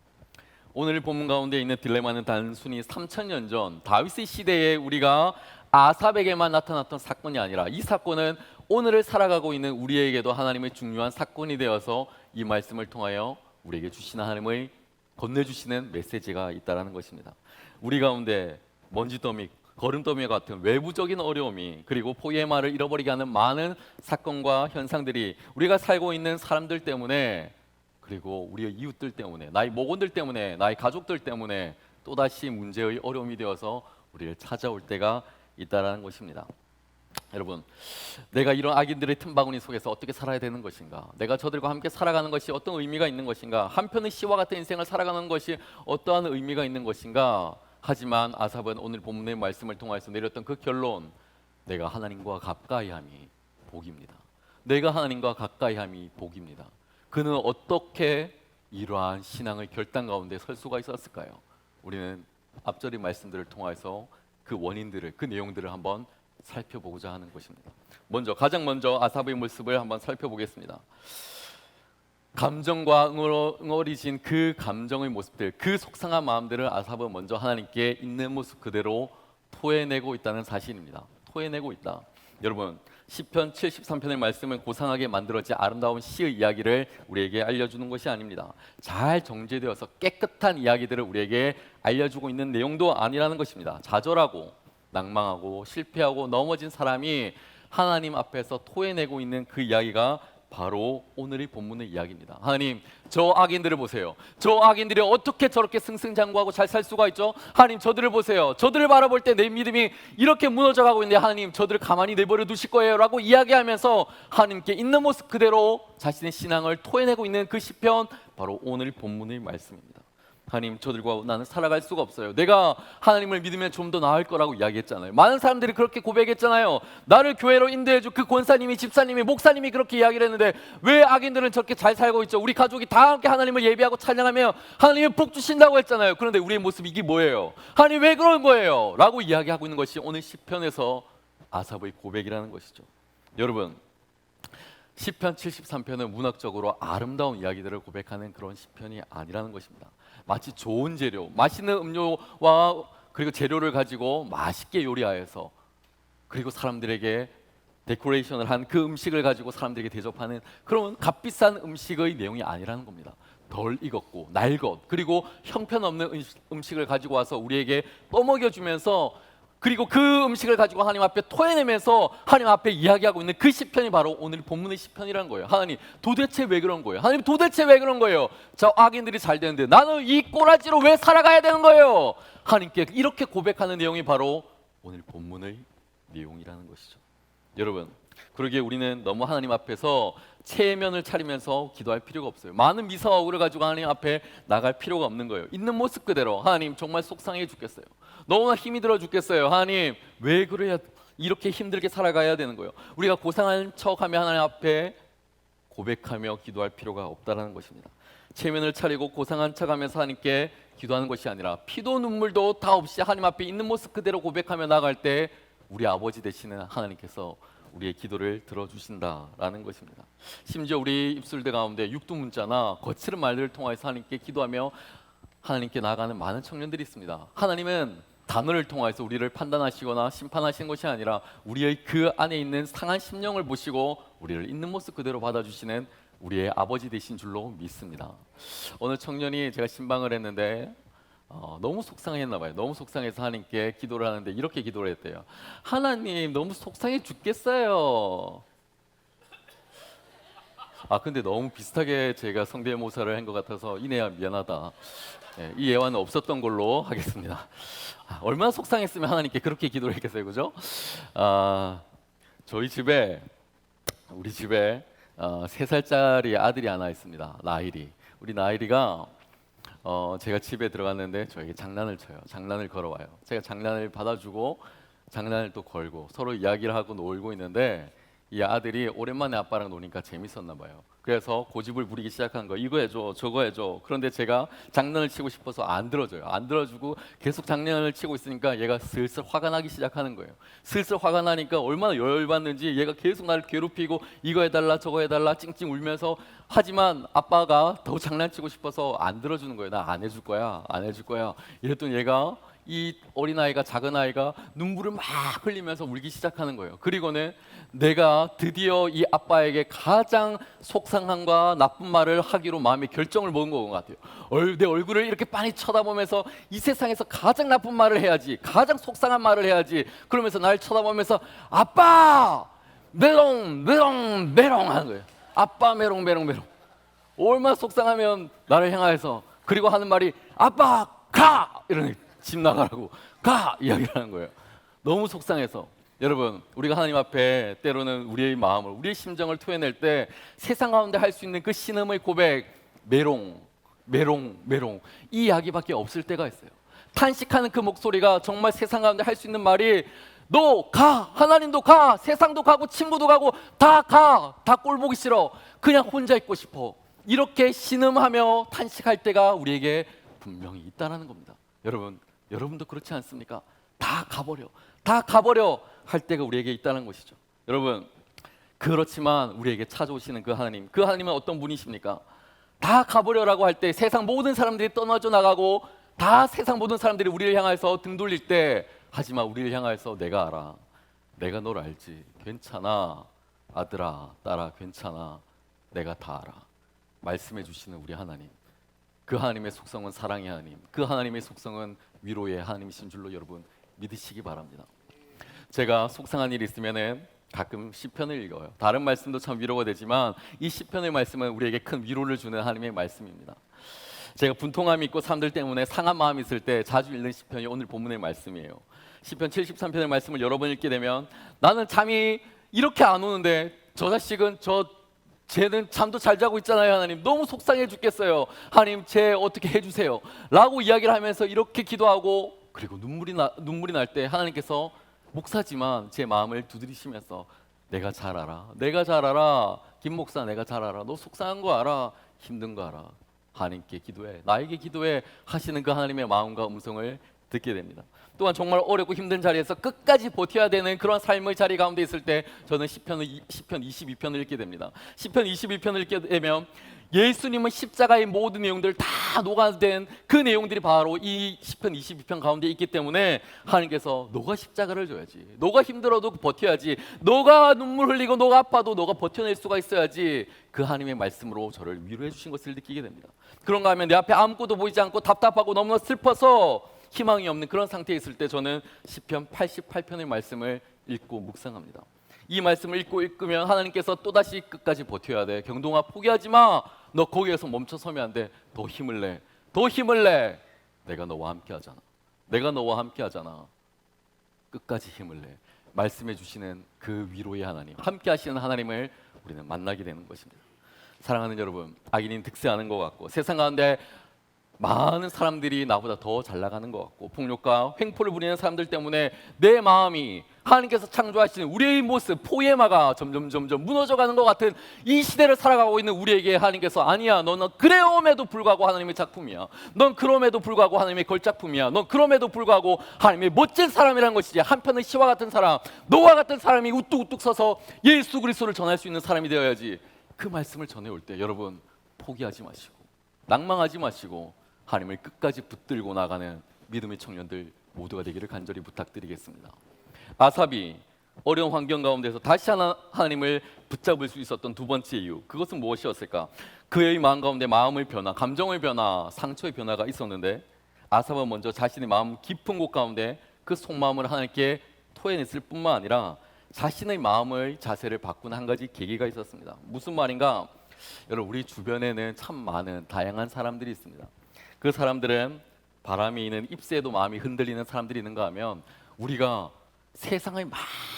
Speaker 4: 오늘 본문 가운데 있는 딜레마는 단순히 3000년 전 다윗의 시대에 우리가 아삽에게만 나타났던 사건이 아니라, 이 사건은 오늘을 살아가고 있는 우리에게도 하나님의 중요한 사건이 되어서 이 말씀을 통하여 우리에게 주시는 하나님의 건네주시는 메시지가 있다는 것입니다. 우리 가운데 먼지더미, 거름더미 같은 외부적인 어려움이, 그리고 포에마를 잃어버리게 하는 많은 사건과 현상들이 우리가 살고 있는 사람들 때문에, 그리고 우리의 이웃들 때문에, 나의 모건들 때문에, 나의 가족들 때문에 또다시 문제의 어려움이 되어서 우리를 찾아올 때가 있다는 것입니다. 여러분, 내가 이런 악인들의 틈바구니 속에서 어떻게 살아야 되는 것인가? 내가 저들과 함께 살아가는 것이 어떤 의미가 있는 것인가? 한편의 시와 같은 인생을 살아가는 것이 어떠한 의미가 있는 것인가? 하지만 아삽은 오늘 본문의 말씀을 통해서 내렸던 그 결론, 내가 하나님과 가까이함이 복입니다. 내가 하나님과 가까이함이 복입니다. 그는 어떻게 이러한 신앙의 결단 가운데 설 수가 있었을까요? 우리는 앞절의 말씀들을 통해서 그 원인들을, 그 내용들을 한번 살펴보고자 하는 것입니다. 가장 먼저 아삽의 모습을 한번 살펴보겠습니다. 감정과 응어리진 그 감정의 모습들, 그 속상한 마음들을 아삽은 먼저 하나님께 있는 모습 그대로 토해내고 있다는 사실입니다. 토해내고 있다. 여러분, 시편 73편의 말씀은 고상하게 만들어진 아름다운 시의 이야기를 우리에게 알려주는 것이 아닙니다. 잘 정제되어서 깨끗한 이야기들을 우리에게 알려주고 있는 내용도 아니라는 것입니다. 좌절하고 낭망하고 실패하고 넘어진 사람이 하나님 앞에서 토해내고 있는 그 이야기가 바로 오늘의 본문의 이야기입니다. 하나님, 저 악인들을 보세요. 저 악인들이 어떻게 저렇게 승승장구하고 잘 살 수가 있죠? 하나님, 저들을 보세요. 저들을 바라볼 때 내 믿음이 이렇게 무너져가고 있는데, 하나님, 저들을 가만히 내버려 두실 거예요 라고 이야기하면서 하나님께 있는 모습 그대로 자신의 신앙을 토해내고 있는 그 시편, 바로 오늘 본문의 말씀입니다. 하나님, 저들과 나는 살아갈 수가 없어요. 내가 하나님을 믿으면 좀 더 나을 거라고 이야기했잖아요. 많은 사람들이 그렇게 고백했잖아요. 나를 교회로 인도해줄 그 권사님이, 집사님이, 목사님이 그렇게 이야기를 했는데 왜 악인들은 저렇게 잘 살고 있죠? 우리 가족이 다 함께 하나님을 예배하고 찬양하며 하나님이 복 주신다고 했잖아요. 그런데 우리의 모습이 이게 뭐예요? 하나님, 왜 그런 거예요? 라고 이야기하고 있는 것이 오늘 시편에서 아삽의 고백이라는 것이죠. 여러분, 시편 73편은 문학적으로 아름다운 이야기들을 고백하는 그런 시편이 아니라는 것입니다. 마치 좋은 재료, 맛있는 음료와 그리고 재료를 가지고 맛있게 요리하여서, 그리고 사람들에게 데코레이션을 한 그 음식을 가지고 사람들에게 대접하는 그런 값비싼 음식의 내용이 아니라는 겁니다. 덜 익었고 날 것, 그리고 형편없는 음식을 가지고 와서 우리에게 떠먹여주면서, 그리고 그 음식을 가지고 하나님 앞에 토해내면서 하나님 앞에 이야기하고 있는 그 시편이 바로 오늘 본문의 시편이라는 거예요. 하나님, 도대체 왜 그런 거예요? 하나님, 도대체 왜 그런 거예요? 저 악인들이 잘 되는데 나는 이 꼬라지로 왜 살아가야 되는 거예요? 하나님께 이렇게 고백하는 내용이 바로 오늘 본문의 내용이라는 것이죠. 여러분, 그러기에 우리는 너무 하나님 앞에서 체면을 차리면서 기도할 필요가 없어요. 많은 미사와 억울을 가지고 하나님 앞에 나갈 필요가 없는 거예요. 있는 모습 그대로, 하나님, 정말 속상해 죽겠어요. 너무나 힘이 들어 죽겠어요. 하나님, 왜 그래야 이렇게 힘들게 살아가야 되는 거예요? 우리가 고상한 척하며 하나님 앞에 고백하며 기도할 필요가 없다는 것입니다. 체면을 차리고 고상한 척하면서 하나님께 기도하는 것이 아니라 피도 눈물도 다 없이 하나님 앞에 있는 모습 그대로 고백하며 나갈 때 우리 아버지 되시는 하나님께서 우리의 기도를 들어주신다라는 것입니다. 심지어 우리 입술들 가운데 육두문자나 거칠은 말들을 통해서 하나님께 기도하며 하나님께 나아가는 많은 청년들이 있습니다. 하나님은 단어를 통해서 우리를 판단하시거나 심판하시는 것이 아니라 우리의 그 안에 있는 상한 심령을 보시고 우리를 있는 모습 그대로 받아주시는 우리의 아버지 되신 줄로 믿습니다. 어느 청년이, 제가 신방을 했는데 너무 속상했나 봐요. 너무 속상해서 하나님께 기도를 하는데 이렇게 기도를 했대요. 하나님 너무 속상해 죽겠어요. 근데 너무 비슷하게 제가 성대모사를 한 것 같아서 이내야 미안하다. 이 예화는 없었던 걸로 하겠습니다. 얼마나 속상했으면 하나님께 그렇게 기도를 했겠어요, 그죠? 우리 집에 3살짜리 아들이 하나 있습니다. 나일이. 우리 나일이가 제가 집에 들어갔는데 저에게 장난을 쳐요. 장난을 걸어와요. 제가 장난을 받아주고 장난을 또 걸고 서로 이야기를 하고 놀고 있는데 이 아들이 오랜만에 아빠랑 노니까 재밌었나 봐요. 그래서 고집을 부리기 시작한 거예요. 이거 해줘, 저거 해줘. 그런데 제가 장난을 치고 싶어서 안 들어줘요. 안 들어주고 계속 장난을 치고 있으니까 얘가 슬슬 화가 나기 시작하는 거예요. 슬슬 화가 나니까 얼마나 열받는지 얘가 계속 나를 괴롭히고 이거 해달라 저거 해달라 찡찡 울면서 하지만 아빠가 더 장난치고 싶어서 안 들어주는 거예요. 나 안 해줄 거야, 안 해줄 거야. 이랬더니 얘가 이 어린아이가 작은 아이가 눈물을 막 흘리면서 울기 시작하는 거예요. 그리고는 내가 드디어 이 아빠에게 가장 속상함과 나쁜 말을 하기로 마음의 결정을 먹은 것 같아요. 내 얼굴을 이렇게 빤히 쳐다보면서 이 세상에서 가장 나쁜 말을 해야지, 가장 속상한 말을 해야지. 그러면서 날 쳐다보면서 아빠 메롱 메롱 메롱 하는 거예요. 아빠 메롱 메롱 메롱. 얼마나 속상하면 나를 향해서 그리고 하는 말이 아빠 가! 이러는 거예요. 집 나가라고 가! 이야기를 하는 거예요. 너무 속상해서. 여러분, 우리가 하나님 앞에 때로는 우리의 마음을, 우리의 심정을 토해낼 때 세상 가운데 할 수 있는 그 신음의 고백, 메롱 메롱 메롱 이 이야기밖에 없을 때가 있어요. 탄식하는 그 목소리가 정말 세상 가운데 할 수 있는 말이 너 가! 하나님도 가! 세상도 가고 친구도 가고 다 가! 다 꼴 보기 싫어. 그냥 혼자 있고 싶어. 이렇게 신음하며 탄식할 때가 우리에게 분명히 있다는 겁니다. 여러분도 그렇지 않습니까? 다 가버려 할 때가 우리에게 있다는 것이죠. 여러분, 그렇지만 우리에게 찾아오시는 그 하나님은 어떤 분이십니까? 다 가버려라고 할 때 세상 모든 사람들이 떠나져 나가고 다 세상 모든 사람들이 우리를 향해서 등 돌릴 때 하지만 우리를 향해서 내가 알아. 내가 널 알지. 괜찮아. 아들아, 딸아, 괜찮아. 내가 다 알아. 말씀해 주시는 우리 하나님. 그 하나님의 속성은 사랑의 하나님, 그 하나님의 속성은 위로의 하나님이신 줄로 여러분 믿으시기 바랍니다. 제가 속상한 일이 있으면은 가끔 시편을 읽어요. 다른 말씀도 참 위로가 되지만 이 시편의 말씀은 우리에게 큰 위로를 주는 하나님의 말씀입니다. 제가 분통함이 있고 사람들 때문에 상한 마음이 있을 때 자주 읽는 시편이 오늘 본문의 말씀이에요. 시편 73편의 말씀을 여러 번 읽게 되면 나는 잠이 이렇게 안 오는데 저 자식은 쟤는 잠도 잘 자고 있잖아요. 하나님 너무 속상해 죽겠어요. 하나님 쟤 어떻게 해주세요 라고 이야기를 하면서 이렇게 기도하고 그리고 눈물이 날 때 하나님께서 목사지만 제 마음을 두드리시면서 내가 잘 알아 김 목사 내가 잘 알아. 너 속상한 거 알아. 힘든 거 알아. 하나님께 기도해. 나에게 기도해 하시는 그 하나님의 마음과 음성을 듣게 됩니다. 또한 정말 어렵고 힘든 자리에서 끝까지 버텨야 되는 그런 삶의 자리 가운데 있을 때 저는 시편 22편을 읽게 됩니다. 시편 22편을 읽게 되면 예수님은 십자가의 모든 내용들을 다 녹아낸 그 내용들이 바로 이 시편 22편 가운데 있기 때문에 하나님께서 너가 십자가를 져야지. 너가 힘들어도 버텨야지. 너가 눈물 흘리고 너가 아파도 너가 버텨낼 수가 있어야지. 그 하나님의 말씀으로 저를 위로해 주신 것을 느끼게 됩니다. 그런가 하면 내 앞에 아무것도 보이지 않고 답답하고 너무나 슬퍼서 희망이 없는 그런 상태에 있을 때 저는 시편 88편의 말씀을 읽고 묵상합니다. 이 말씀을 읽으면 하나님께서 또다시 끝까지 버텨야 돼. 경동아 포기하지 마. 너 거기에서 멈춰서면 안 돼. 더 힘을 내. 내가 너와 함께 하잖아. 끝까지 힘을 내. 말씀해 주시는 그 위로의 하나님, 함께 하시는 하나님을 우리는 만나게 되는 것입니다. 사랑하는 여러분, 악인인 득세하는 것 같고 세상 가운데 많은 사람들이 나보다 더 잘 나가는 것 같고 폭력과 횡포를 부리는 사람들 때문에 내 마음이 하나님께서 창조하시는 우리의 모습 포에마가 점점 무너져가는 것 같은 이 시대를 살아가고 있는 우리에게 하나님께서 아니야, 너는 그래옴에도 불구하고 하나님의 작품이야. 넌 그럼에도 불구하고 하나님의 걸작품이야. 넌 그럼에도 불구하고 하나님의 멋진 사람이라는 것이지. 한편의 시와 같은 사람, 너와 같은 사람이 우뚝우뚝 서서 예수 그리스도를 전할 수 있는 사람이 되어야지. 그 말씀을 전해올 때 여러분 포기하지 마시고 낭망하지 마시고 하나님을 끝까지 붙들고 나가는 믿음의 청년들 모두가 되기를 간절히 부탁드리겠습니다. 아삽이 어려운 환경 가운데서 다시 하나님을 붙잡을 수 있었던 두 번째 이유, 그것은 무엇이었을까? 그의 마음 가운데 마음의 변화, 감정의 변화, 상처의 변화가 있었는데 아삽은 먼저 자신의 마음 깊은 곳 가운데 그 속마음을 하나님께 토해냈을 뿐만 아니라 자신의 마음의 자세를 바꾸는 한 가지 계기가 있었습니다. 무슨 말인가? 여러분, 우리 주변에는 참 많은 다양한 사람들이 있습니다. 그 사람들은 바람이 있는 잎새에도 마음이 흔들리는 사람들이 있는가 하면 우리가 세상의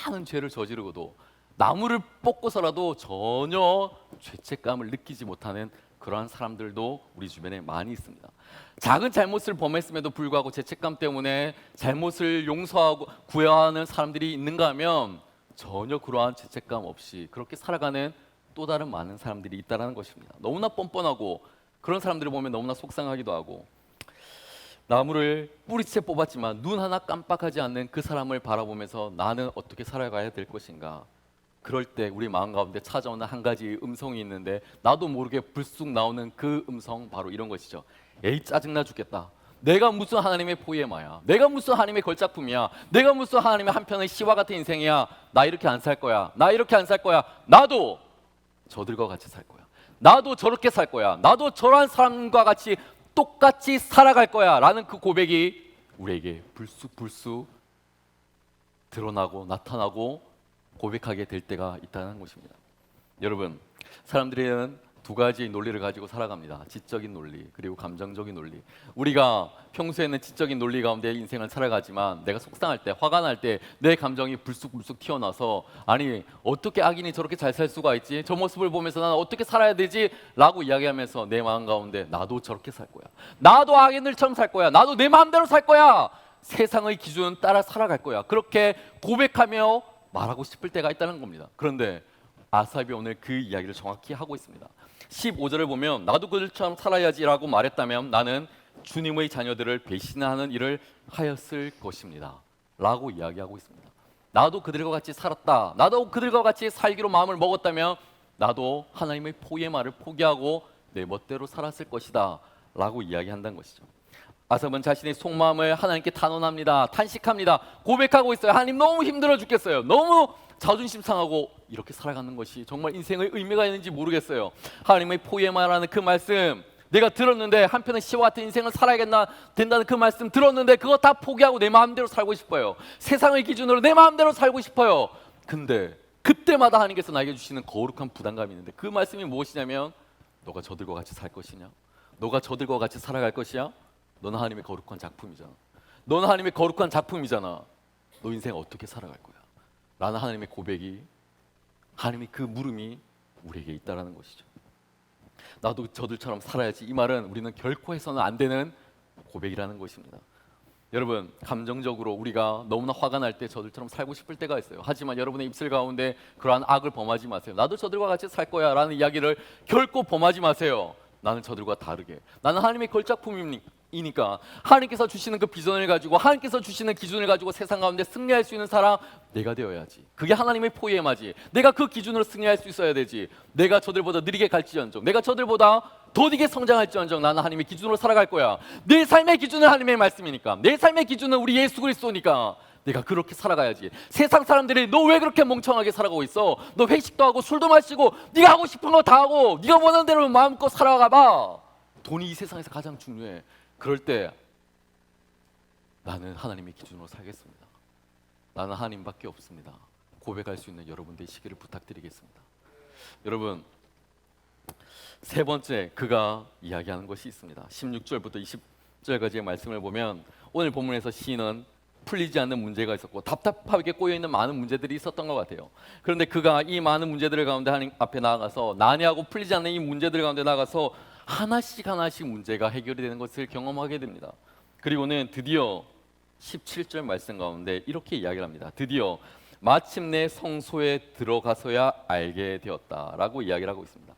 Speaker 4: 많은 죄를 저지르고도 나무를 뽑고서라도 전혀 죄책감을 느끼지 못하는 그러한 사람들도 우리 주변에 많이 있습니다. 작은 잘못을 범했음에도 불구하고 죄책감 때문에 잘못을 용서하고 구애하는 사람들이 있는가 하면 전혀 그러한 죄책감 없이 그렇게 살아가는 또 다른 많은 사람들이 있다는 것입니다. 너무나 뻔뻔하고 그런 사람들을 보면 너무나 속상하기도 하고, 나무를 뿌리채 뽑았지만 눈 하나 깜빡하지 않는 그 사람을 바라보면서 나는 어떻게 살아가야 될 것인가, 그럴 때 우리 마음 가운데 찾아오는 한 가지 음성이 있는데 나도 모르게 불쑥 나오는 그 음성, 바로 이런 것이죠. 에이, 짜증나 죽겠다. 내가 무슨 하나님의 포에마야, 내가 무슨 하나님의 걸작품이야, 내가 무슨 하나님의 한편의 시와 같은 인생이야. 나 이렇게 안 살 거야, 나 이렇게 안 살 거야, 나도 저들과 같이 살 거야, 나도 저렇게 살 거야, 나도 저러한 사람과 같이 똑같이 살아갈 거야 라는 그 고백이 우리에게 불쑥 드러나고 나타나고 고백하게 될 때가 있다는 것입니다. 여러분, 사람들은 두 가지 논리를 가지고 살아갑니다. 지적인 논리, 그리고 감정적인 논리. 우리가 평소에는 지적인 논리 가운데 인생을 살아가지만 내가 속상할 때, 화가 날 때 내 감정이 불쑥 튀어나와서, 아니 어떻게 악인이 저렇게 잘 살 수가 있지, 저 모습을 보면서 나는 어떻게 살아야 되지 라고 이야기하면서 내 마음 가운데 나도 저렇게 살 거야, 나도 악인들처럼 살 거야, 나도 내 마음대로 살 거야, 세상의 기준 따라 살아갈 거야, 그렇게 고백하며 말하고 싶을 때가 있다는 겁니다. 그런데 아삽이 오늘 그 이야기를 정확히 하고 있습니다. 15절을 보면 나도 그들처럼 살아야지라고 말했다면 나는 주님의 자녀들을 배신하는 일을 하였을 것입니다 라고 이야기하고 있습니다. 나도 그들과 같이 살았다, 나도 그들과 같이 살기로 마음을 먹었다면 나도 하나님의 포에마를 포기하고 내 멋대로 살았을 것이다 라고 이야기한다는 것이죠. 아삽은 자신의 속마음을 하나님께 탄원합니다. 탄식합니다. 고백하고 있어요. 하나님, 너무 힘들어 죽겠어요. 너무 자존심 상하고 이렇게 살아가는 것이 정말 인생의 의미가 있는지 모르겠어요. 하나님의 포에마라는 그 말씀 내가 들었는데, 한편의 시와 같은 인생을 살아야겠나 된다는 그 말씀 들었는데 그거 다 포기하고 내 마음대로 살고 싶어요. 세상의 기준으로 내 마음대로 살고 싶어요. 근데 그때마다 하나님께서 나에게 주시는 거룩한 부담감이 있는데, 그 말씀이 무엇이냐면 너가 저들과 같이 살 것이냐, 너가 저들과 같이 살아갈 것이야, 너는 하나님의 거룩한 작품이잖아, 너는 하나님의 거룩한 작품이잖아, 너 인생 어떻게 살아갈 거야 라는 하나님의 고백이, 하나님의 그 물음이 우리에게 있다라는 것이죠. 나도 저들처럼 살아야지, 이 말은 우리는 결코 해서는 안 되는 고백이라는 것입니다. 여러분, 감정적으로 우리가 너무나 화가 날 때 저들처럼 살고 싶을 때가 있어요. 하지만 여러분의 입술 가운데 그러한 악을 범하지 마세요. 나도 저들과 같이 살 거야 라는 이야기를 결코 범하지 마세요. 나는 저들과 다르게, 나는 하나님의 걸작품이니까 하나님께서 주시는 그 비전을 가지고, 하나님께서 주시는 기준을 가지고 세상 가운데 승리할 수 있는 사람 내가 되어야지. 그게 하나님의 포에마지. 내가 그 기준으로 승리할 수 있어야 되지. 내가 저들보다 느리게 갈지언정, 내가 저들보다 더디게 성장할지언정 나는 하나님의 기준으로 살아갈 거야. 내 삶의 기준은 하나님의 말씀이니까, 내 삶의 기준은 우리 예수 그리스도니까 내가 그렇게 살아가야지. 세상 사람들이 너 왜 그렇게 멍청하게 살아가고 있어, 너 회식도 하고 술도 마시고 네가 하고 싶은 거 다 하고 네가 원하는 대로 마음껏 살아가 봐. 돈이 이 세상에서 가장 중요해. 그럴 때 나는 하나님의 기준으로 살겠습니다, 나는 하나님밖에 없습니다, 고백할 수 있는 여러분들의 시기를 부탁드리겠습니다. 여러분, 세 번째 그가 이야기하는 것이 있습니다. 16절부터 20절까지의 말씀을 보면 오늘 본문에서 시인은 풀리지 않는 문제가 있었고 답답하게 꼬여있는 많은 문제들이 있었던 것 같아요. 그런데 그가 이 많은 문제들 가운데 하나님 앞에 나아가서, 난해하고 풀리지 않는 이 문제들 가운데 나아가서 하나씩 문제가 해결이 되는 것을 경험하게 됩니다. 그리고는 드디어 17절 말씀 가운데 이렇게 이야기를 합니다. 드디어 마침내 성소에 들어가서야 알게 되었다라고 이야기를 하고 있습니다.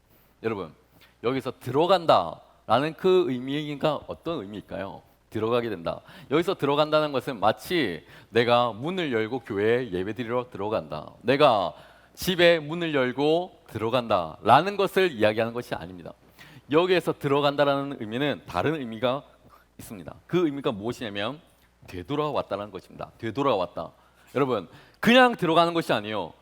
Speaker 4: 여러분, 여기서 들어간다라는 그 의미가 어떤 의미일까요? 들어가게 된다. 여기서 들어간다는 것은 마치 내가 문을 열고 교회에 예배드리러 들어간다, 내가 집에 문을 열고 들어간다 라는 것을 이야기하는 것이 아닙니다. 여기에서 들어간다라는 의미는 다른 의미가 있습니다. 그 의미가 무엇이냐면 되돌아왔다는 것입니다. 되돌아왔다. 여러분, 그냥 들어가는 것이 아니에요.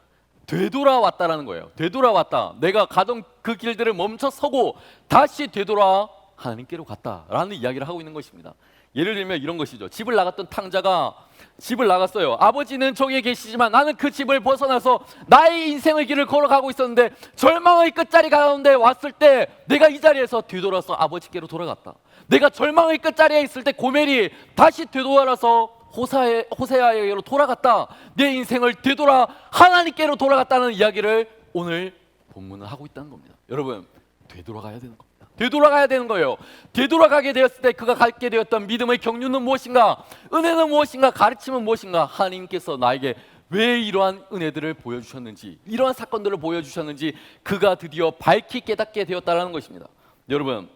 Speaker 4: 되돌아왔다라는 거예요. 되돌아왔다. 내가 가던 그 길들을 멈춰 서고 다시 되돌아 하나님께로 갔다라는 이야기를 하고 있는 것입니다. 예를 들면 이런 것이죠. 집을 나갔던 탕자가 집을 나갔어요. 아버지는 저기에 계시지만 나는 그 집을 벗어나서 나의 인생의 길을 걸어가고 있었는데 절망의 끝자리 가운데 왔을 때 내가 이 자리에서 뒤돌아서 아버지께로 돌아갔다. 내가 절망의 끝자리에 있을 때 고멜이 다시 되돌아서 호세아에게로 돌아갔다. 내 인생을 되돌아 하나님께로 돌아갔다는 이야기를 오늘 본문은 하고 있다는 겁니다. 여러분, 되돌아가야 되는 겁니다. 되돌아가야 되는 거예요. 되돌아가게 되었을 때 그가 갖게 되었던 믿음의 경륜은 무엇인가? 은혜는 무엇인가? 가르침은 무엇인가? 하나님께서 나에게 왜 이러한 은혜들을 보여주셨는지, 이러한 사건들을 보여주셨는지 그가 드디어 밝히 깨닫게 되었다는 것입니다. 여러분,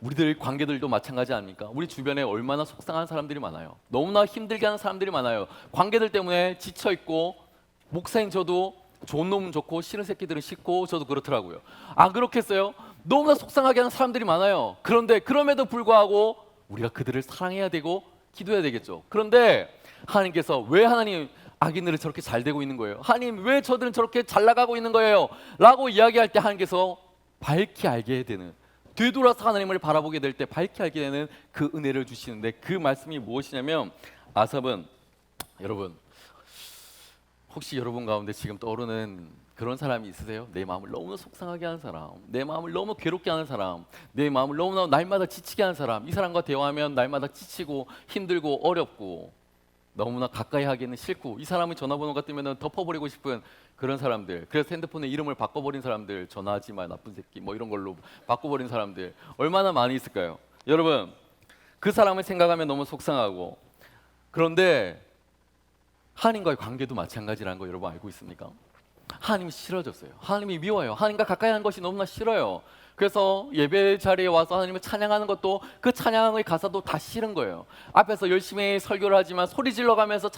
Speaker 4: 우리들 관계들도 마찬가지 아닙니까? 우리 주변에 얼마나 속상한 사람들이 많아요. 너무나 힘들게 하는 사람들이 많아요. 관계들 때문에 지쳐있고, 목사님 저도 좋은 놈은 좋고 싫은 새끼들은 싫고 저도 그렇더라고요. 안 그렇겠어요? 너무나 속상하게 하는 사람들이 많아요. 그런데 그럼에도 불구하고 우리가 그들을 사랑해야 되고 기도해야 되겠죠. 그런데 하나님께서 왜 하나님 악인들은 저렇게 잘 되고 있는 거예요? 하나님 왜 저들은 저렇게 잘 나가고 있는 거예요? 라고 이야기할 때 하나님께서 밝히 알게 되는, 되돌아서 하나님을 바라보게 될 때 밝히 알게 되는 그 은혜를 주시는데 그 말씀이 무엇이냐면, 아삽은, 여러분 혹시 여러분 가운데 지금 떠오르는 그런 사람이 있으세요? 내 마음을 너무나 속상하게 하는 사람, 내 마음을 너무 괴롭게 하는 사람, 내 마음을 너무나 날마다 지치게 하는 사람, 이 사람과 대화하면 날마다 지치고 힘들고 어렵고 너무나 가까이 하기는 싫고 이 사람의 전화번호가 뜨면 덮어버리고 싶은 그런 사람들, 그래서 핸드폰에 이름을 바꿔버린 사람들, 전화하지 마 나쁜 새끼 뭐 이런 걸로 바꿔버린 사람들 얼마나 많이 있을까요? 여러분, 그 사람을 생각하면 너무 속상하고, 그런데 하나님과의 관계도 마찬가지라는 거 여러분 알고 있습니까? 하나님이 싫어졌어요. 하나님이 미워요. 하나님과 가까이 하는 것이 너무나 싫어요. 그래서 예배 자리에 와서 하나님을 찬양하는 것도, 그 찬양의 가사도 다 싫은 거예요. 앞에서 열심히 설교를 하지만, 소리 질러가면서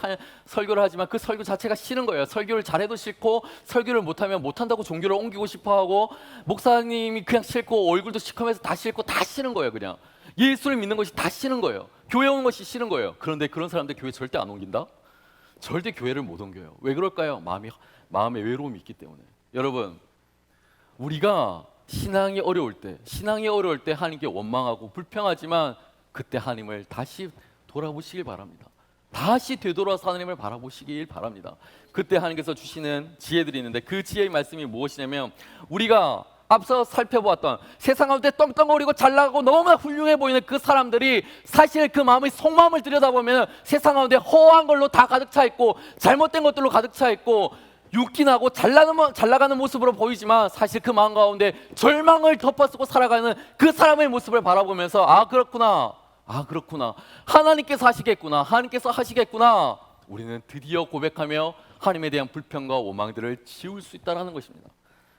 Speaker 4: 설교를 하지만 그 설교 자체가 싫은 거예요. 설교를 잘해도 싫고, 설교를 못하면 못한다고 종교를 옮기고 싶어하고, 목사님이 그냥 싫고, 얼굴도 시커매서 다 싫고, 다 싫은 거예요. 그냥 예수를 믿는 것이 다 싫은 거예요. 교회 오는 것이 싫은 거예요. 그런데 그런 사람들 교회 절대 안 옮긴다? 절대 교회를 못 옮겨요. 왜 그럴까요? 마음에 외로움이 있기 때문에. 여러분, 우리가 신앙이 어려울 때 하나님께 원망하고 불평하지만 그때 하나님을 다시 돌아보시길 바랍니다. 다시 되돌아서 하나님을 바라보시길 바랍니다. 그때 하나님께서 주시는 지혜들이 있는데 그 지혜의 말씀이 무엇이냐면, 우리가 앞서 살펴보았던 세상 가운데 떵떵거리고 잘나가고 너무나 훌륭해 보이는 그 사람들이 사실 그 마음의 속마음을 들여다보면 세상 가운데 허황한 걸로 다 가득 차 있고, 잘못된 것들로 가득 차 있고, 육기나고 잘 나가는 모습으로 보이지만 사실 그 마음 가운데 절망을 덮어쓰고 살아가는 그 사람의 모습을 바라보면서 아 그렇구나 하나님께서 하시겠구나 우리는 드디어 고백하며 하나님에 대한 불평과 원망들을 지울 수 있다는 것입니다.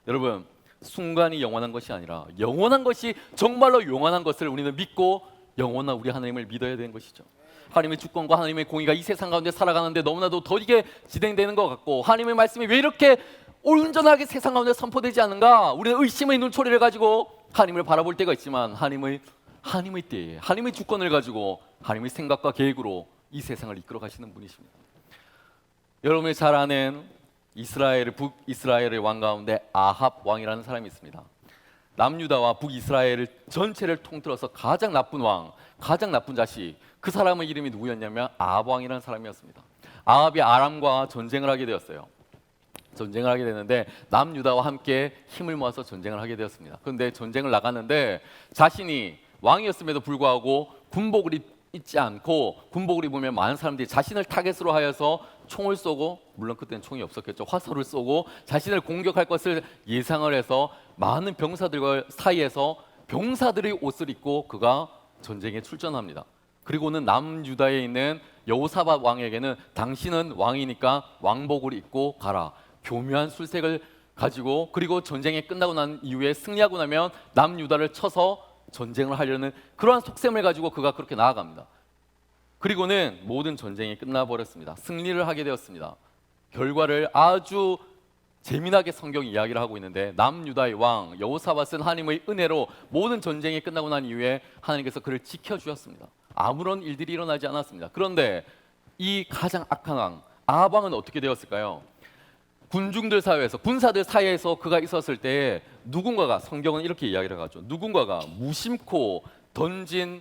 Speaker 4: 여러분, 순간이 영원한 것이 아니라 영원한 것이 정말로 영원한 것을 우리는 믿고 영원한 우리 하나님을 믿어야 되는 것이죠. 하나님의 주권과 하나님의 공의가 이 세상 가운데 살아가는데 너무나도 더디게 진행되는 것 같고, 하나님의 말씀이 왜 이렇게 온전하게 세상 가운데 선포되지 않는가? 우리는 의심의 눈초리를 가지고 하나님을 바라볼 때가 있지만 하나님의 때에 하나님의 주권을 가지고 하나님의 생각과 계획으로 이 세상을 이끌어 가시는 분이십니다. 여러분이 잘 아는 북이스라엘의 왕 가운데 아합 왕이라는 사람이 있습니다. 남유다와 북이스라엘 전체를 통틀어서 가장 나쁜 왕, 가장 나쁜 자식, 그 사람의 이름이 누구였냐면 아합 왕이라는 사람이었습니다. 아합이 아람과 전쟁을 하게 되었어요. 전쟁을 하게 되는데 남유다와 함께 힘을 모아서 전쟁을 하게 되었습니다. 그런데 전쟁을 나갔는데 자신이 왕이었음에도 불구하고 군복을 입지 않고, 군복을 입으면 많은 사람들이 자신을 타겟으로 하여서 총을 쏘고, 물론 그때는 총이 없었겠죠, 화살을 쏘고 자신을 공격할 것을 예상을 해서 많은 병사들과 사이에서 병사들의 옷을 입고 그가 전쟁에 출전합니다. 그리고는 남유다에 있는 여호사밧 왕에게는 당신은 왕이니까 왕복을 입고 가라, 교묘한 술색을 가지고, 그리고 전쟁이 끝나고 난 이후에 승리하고 나면 남유다를 쳐서 전쟁을 하려는 그러한 속셈을 가지고 그가 그렇게 나아갑니다. 그리고는 모든 전쟁이 끝나버렸습니다. 승리를 하게 되었습니다. 결과를 아주 재미나게 성경이 이야기를 하고 있는데, 남유다의 왕 여호사밧은 하나님의 은혜로 모든 전쟁이 끝나고 난 이후에 하나님께서 그를 지켜주셨습니다. 아무런 일들이 일어나지 않았습니다. 그런데 이 가장 악한 왕 아합 왕은 어떻게 되었을까요? 군중들 사이에서, 군사들 사이에서 그가 있었을 때 누군가가, 성경은 이렇게 이야기를 하죠. 누군가가 무심코 던진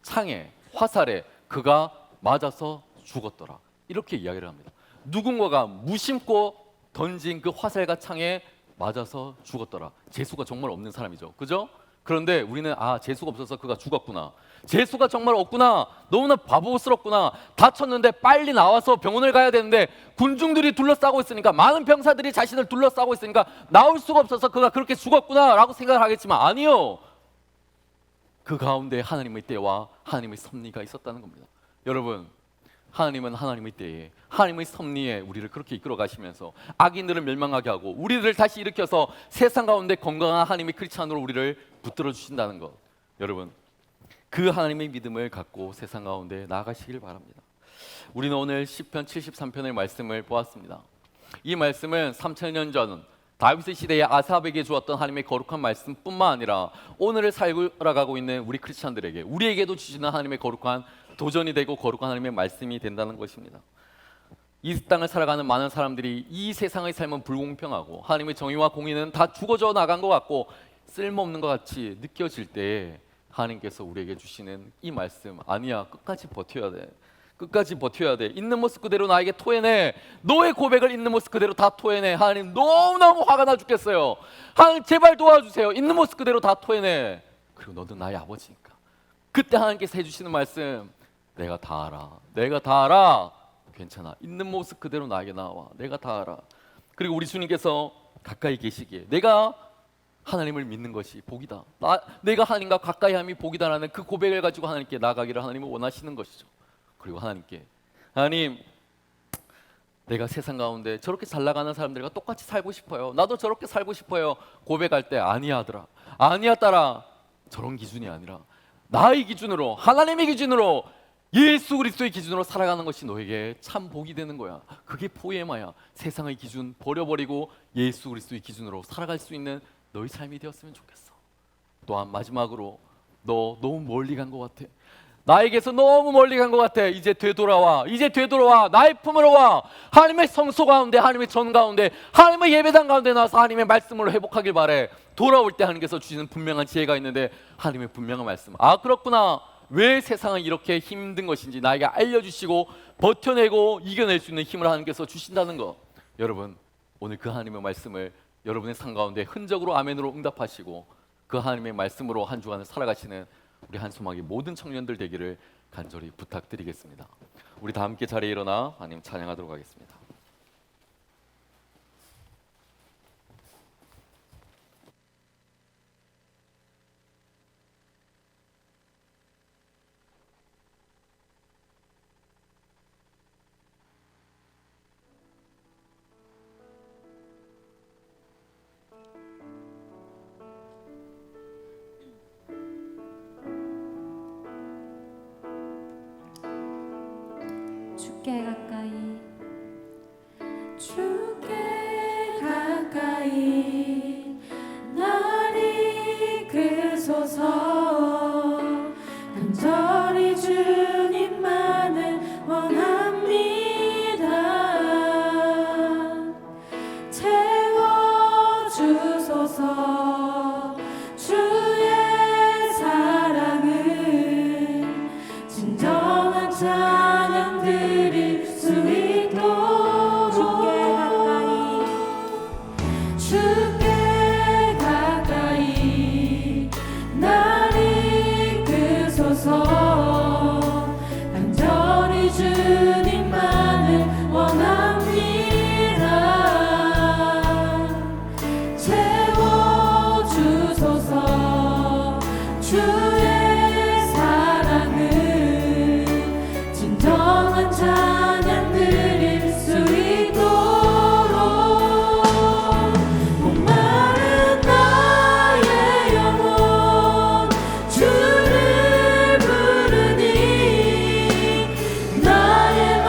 Speaker 4: 창에, 화살에 그가 맞아서 죽었더라. 이렇게 이야기를 합니다. 누군가가 무심코 던진 그 화살과 창에 맞아서 죽었더라. 재수가 정말 없는 사람이죠. 그죠? 그런데 우리는 재수가 없어서 그가 죽었구나. 재수가 정말 없구나. 너무나 바보스럽구나. 다쳤는데 빨리 나와서 병원을 가야 되는데 군중들이 둘러싸고 있으니까, 많은 병사들이 자신을 둘러싸고 있으니까 나올 수가 없어서 그가 그렇게 죽었구나라고 생각을 하겠지만, 아니요. 그 가운데 하나님의 때와 하나님의 섭리가 있었다는 겁니다. 여러분, 하나님은 하나님의 때에, 하나님의 섭리에 우리를 그렇게 이끌어 가시면서 악인들을 멸망하게 하고 우리를 다시 일으켜서 세상 가운데 건강한 하나님의 크리스찬으로 우리를 붙들어 주신다는 것, 여러분, 그 하나님의 믿음을 갖고 세상 가운데 나아가시길 바랍니다. 우리는 오늘 시편 73편의 말씀을 보았습니다. 이 말씀은 3000년 전 다윗의 시대에 아삽에게 주었던 하나님의 거룩한 말씀뿐만 아니라 오늘을 살아가고 있는 우리 크리스찬들에게, 우리에게도 주시는 하나님의 거룩한 도전이 되고 거룩한 하나님의 말씀이 된다는 것입니다. 이 땅을 살아가는 많은 사람들이 이 세상의 삶은 불공평하고 하나님의 정의와 공의는 다 죽어져 나간 것 같고 쓸모없는 것 같이 느껴질 때, 하나님께서 우리에게 주시는 이 말씀, 아니야, 끝까지 버텨야 돼. 끝까지 버텨야 돼. 있는 모습 그대로 나에게 토해내. 너의 고백을 있는 모습 그대로 다 토해내. 하나님, 너무너무 화가 나 죽겠어요. 하나님, 제발 도와주세요. 있는 모습 그대로 다 토해내. 그리고 너도 나의 아버지니까. 그때 하나님께서 해주시는 말씀, 내가 다 알아. 내가 다 알아. 괜찮아. 있는 모습 그대로 나에게 나와. 내가 다 알아. 그리고 우리 주님께서 가까이 계시기에, 내가 하나님을 믿는 것이 복이다. 내가 하나님과 가까이함이 복이다라는 그 고백을 가지고 하나님께 나아가기를 하나님은 원하시는 것이죠. 그리고 하나님께, 하나님, 내가 세상 가운데 저렇게 잘 나가는 사람들과 똑같이 살고 싶어요. 나도 저렇게 살고 싶어요. 고백할 때, 아니야 아들아, 아니야 딸아, 저런 기준이 아니라 나의 기준으로, 하나님의 기준으로, 예수 그리스도의 기준으로 살아가는 것이 너에게 참 복이 되는 거야. 그게 포에마야. 세상의 기준 버려버리고 예수 그리스도의 기준으로 살아갈 수 있는 너의 삶이 되었으면 좋겠어. 또한 마지막으로, 너 너무 멀리 간 것 같아. 나에게서 너무 멀리 간 것 같아. 이제 되돌아와. 이제 되돌아와. 나의 품으로 와. 하나님의 성소 가운데, 하나님의 전 가운데, 하나님의 예배당 가운데 나와서 하나님의 말씀으로 회복하길 바래. 돌아올 때 하나님께서 주시는 분명한 지혜가 있는데, 하나님의 분명한 말씀, 그렇구나. 왜 세상은 이렇게 힘든 것인지 나에게 알려주시고 버텨내고 이겨낼 수 있는 힘을 하나님께서 주신다는 것. 여러분, 오늘 그 하나님의 말씀을 여러분의 삶 가운데 흔적으로 아멘으로 응답하시고 그 하나님의 말씀으로 한 주간을 살아가시는 우리 한소망의 모든 청년들 되기를 간절히 부탁드리겠습니다. 우리 다 함께 자리에 일어나 하나님 찬양하도록 하겠습니다.
Speaker 2: 주께 가까이 날 이끄소서. 간절히 주님만을 원합니다. 채워주소서. 주의 사랑은 진정한 찬양 드릴 수 있도록 주께 가까이 날 이끄소서. 간절히 주님만을 원합니다. 채워주소서. 주의 사랑은 진정한 찬양 드릴 수 있도록. 목마른 나의 영혼 주를 부르니 나의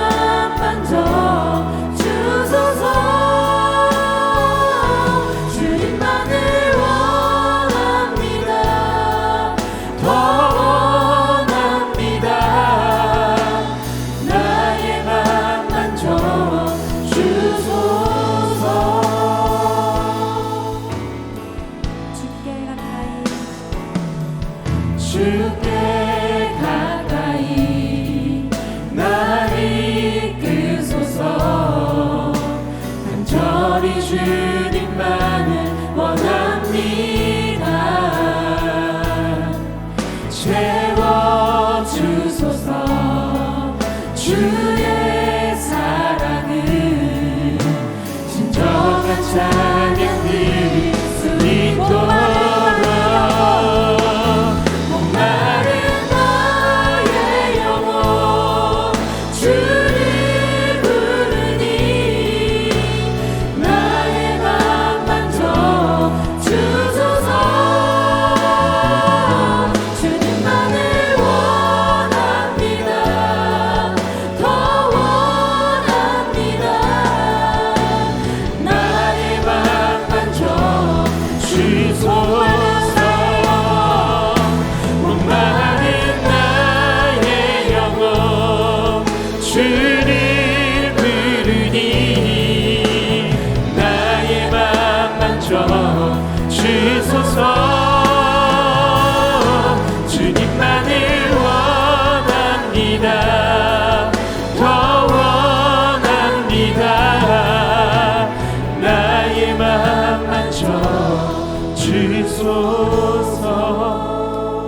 Speaker 2: 주님만을 원합니다. 채워주소서. 주의 사랑은 진정한 찬양을 있도록 목마른 나의 영혼 주를 부르니 나의 맘 만져 주소서. 주님만을 원합니다. 더 원합니다. 나의 맘 만져 주소서. 목마른 나의 영혼 주를 부르니 나의 맘 만져 주소서. 주님만을 원합니다. 더 원합니다. 나의 맘 만져 주소서.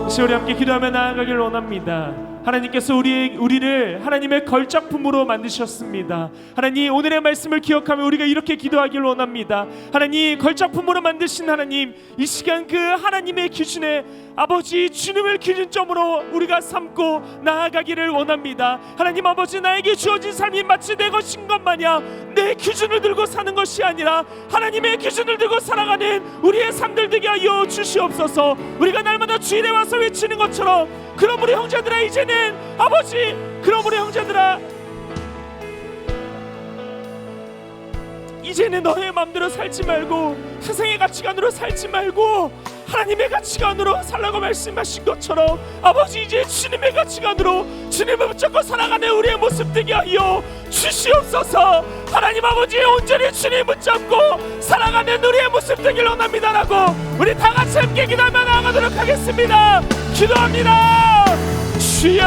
Speaker 1: 다시 우리 함께 기도하며 나아가길 원합니다. 하나님께서 우리를 하나님의 걸작품으로 만드셨습니다. 하나님, 오늘의 말씀을 기억하며 우리가 이렇게 기도하길 원합니다. 하나님, 걸작품으로 만드신 하나님, 이 시간 그 하나님의 기준에 아버지 주님을 기준점으로 우리가 삼고 나아가기를 원합니다. 하나님 아버지, 나에게 주어진 삶이 마치 내 것인 것 마냥 내 기준을 들고 사는 것이 아니라 하나님의 기준을 들고 살아가는 우리의 삶들 되게 하여 주시옵소서. 우리가 날마다 주일에 와서 외치는 것처럼, 그러므로 형제들아 이제는 아버지, 그러므로 형제들아 이제는 너의 마음대로 살지 말고 세상의 가치관으로 살지 말고 하나님의 가치관으로 살라고 말씀하신 것처럼 아버지, 이제 주님의 가치관으로 주님을 붙잡고 살아가는 우리의 모습 되게 하여 주시옵소서. 하나님 아버지, 온전히 주님 붙잡고 살아가는 우리의 모습 되길 원합니다라고 우리 다 같이 함께 기도하며 나아가도록 하겠습니다. 기도합니다. 주여,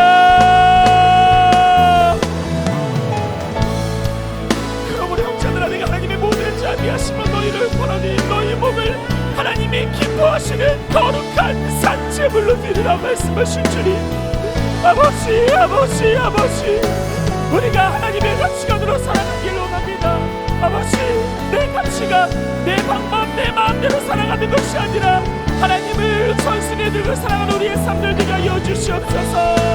Speaker 1: 그러므로 형제들아, 내가 하나님의 모든 자비하심은 너희를 벌하니 너희 몸을 하나님이 기뻐하시는 거룩한 산제물로 드리라 말씀하신 주님, 아버지 아버지 아버지, 우리가 하나님의 가치관으로 살아가길 원합니다. 아버지, 내 가치가 내 방법 내 마음대로 살아가는 것이 아니라 하나님을 전신에 들고 살아가는 우리의 삶들 되게 하여 주시옵소서.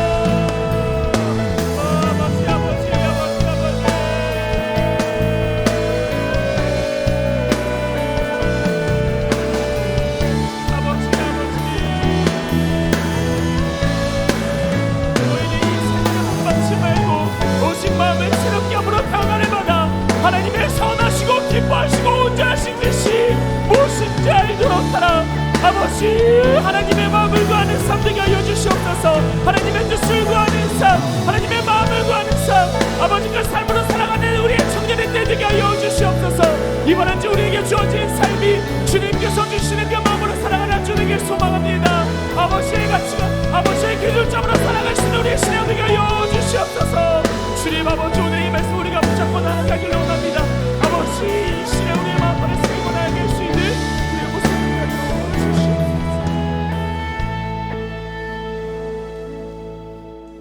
Speaker 1: 마음을 새롭게 함으로 평안을 받아 하나님의 선하시고 기뻐하시고 온전하신 듯이 무엇인지 알도록 하라. 아버지, 하나님의 마음을 구하는 삶 되게 하여 주시옵소서. 하나님의 뜻을 구하는 삶, 하나님의 마음을 구하는 삶, 아버지 그 삶으로 살아가는 우리의 청년의 때 되게 하여 주시옵소서. 이번 한 주 우리에게 주어진 삶이 주님께서 주시는 그 마음으로 살아가는 주 되길 소망합니다. 아버지의 가치관, 아버지의 기준점으로 살아가시는 우리의 신앙 되게 하여 주시옵소서. 주님 아버지, 오늘 이 말씀 우리가 붙잡고 나아가길 원합니다. 아버지, 이 시간 우리의 마음을 세우고 나아갈 수 있는 우리의 모습을 하여 주시옵소서.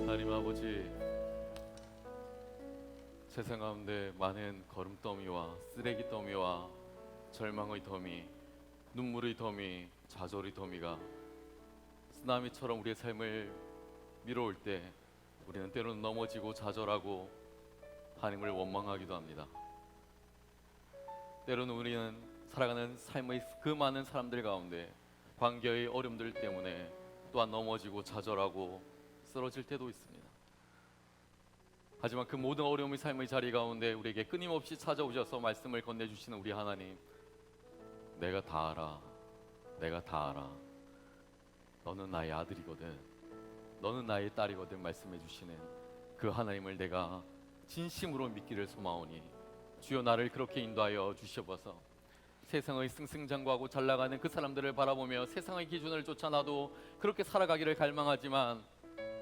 Speaker 4: 하나님 아버지, 세상 가운데 많은 거름더미와 쓰레기 더미와 절망의 더미, 눈물의 더미, 좌절의 더미가 쓰나미처럼 우리의 삶을 밀어올 때 우리는 때로는 넘어지고 좌절하고 하나님을 원망하기도 합니다. 때로는 우리는 살아가는 삶의 그 많은 사람들 가운데 관계의 어려움들 때문에 또한 넘어지고 좌절하고 쓰러질 때도 있습니다. 하지만 그 모든 어려움의 삶의 자리 가운데 우리에게 끊임없이 찾아오셔서 말씀을 건네주시는 우리 하나님, 내가 다 알아, 내가 다 알아, 너는 나의 아들이거든, 너는 나의 딸이거든 말씀해 주시는 그 하나님을 내가 진심으로 믿기를 소망하오니 주여, 나를 그렇게 인도하여 주시옵소서. 세상의 승승장구하고 잘나가는 그 사람들을 바라보며 세상의 기준을 쫓아 나도 그렇게 살아가기를 갈망하지만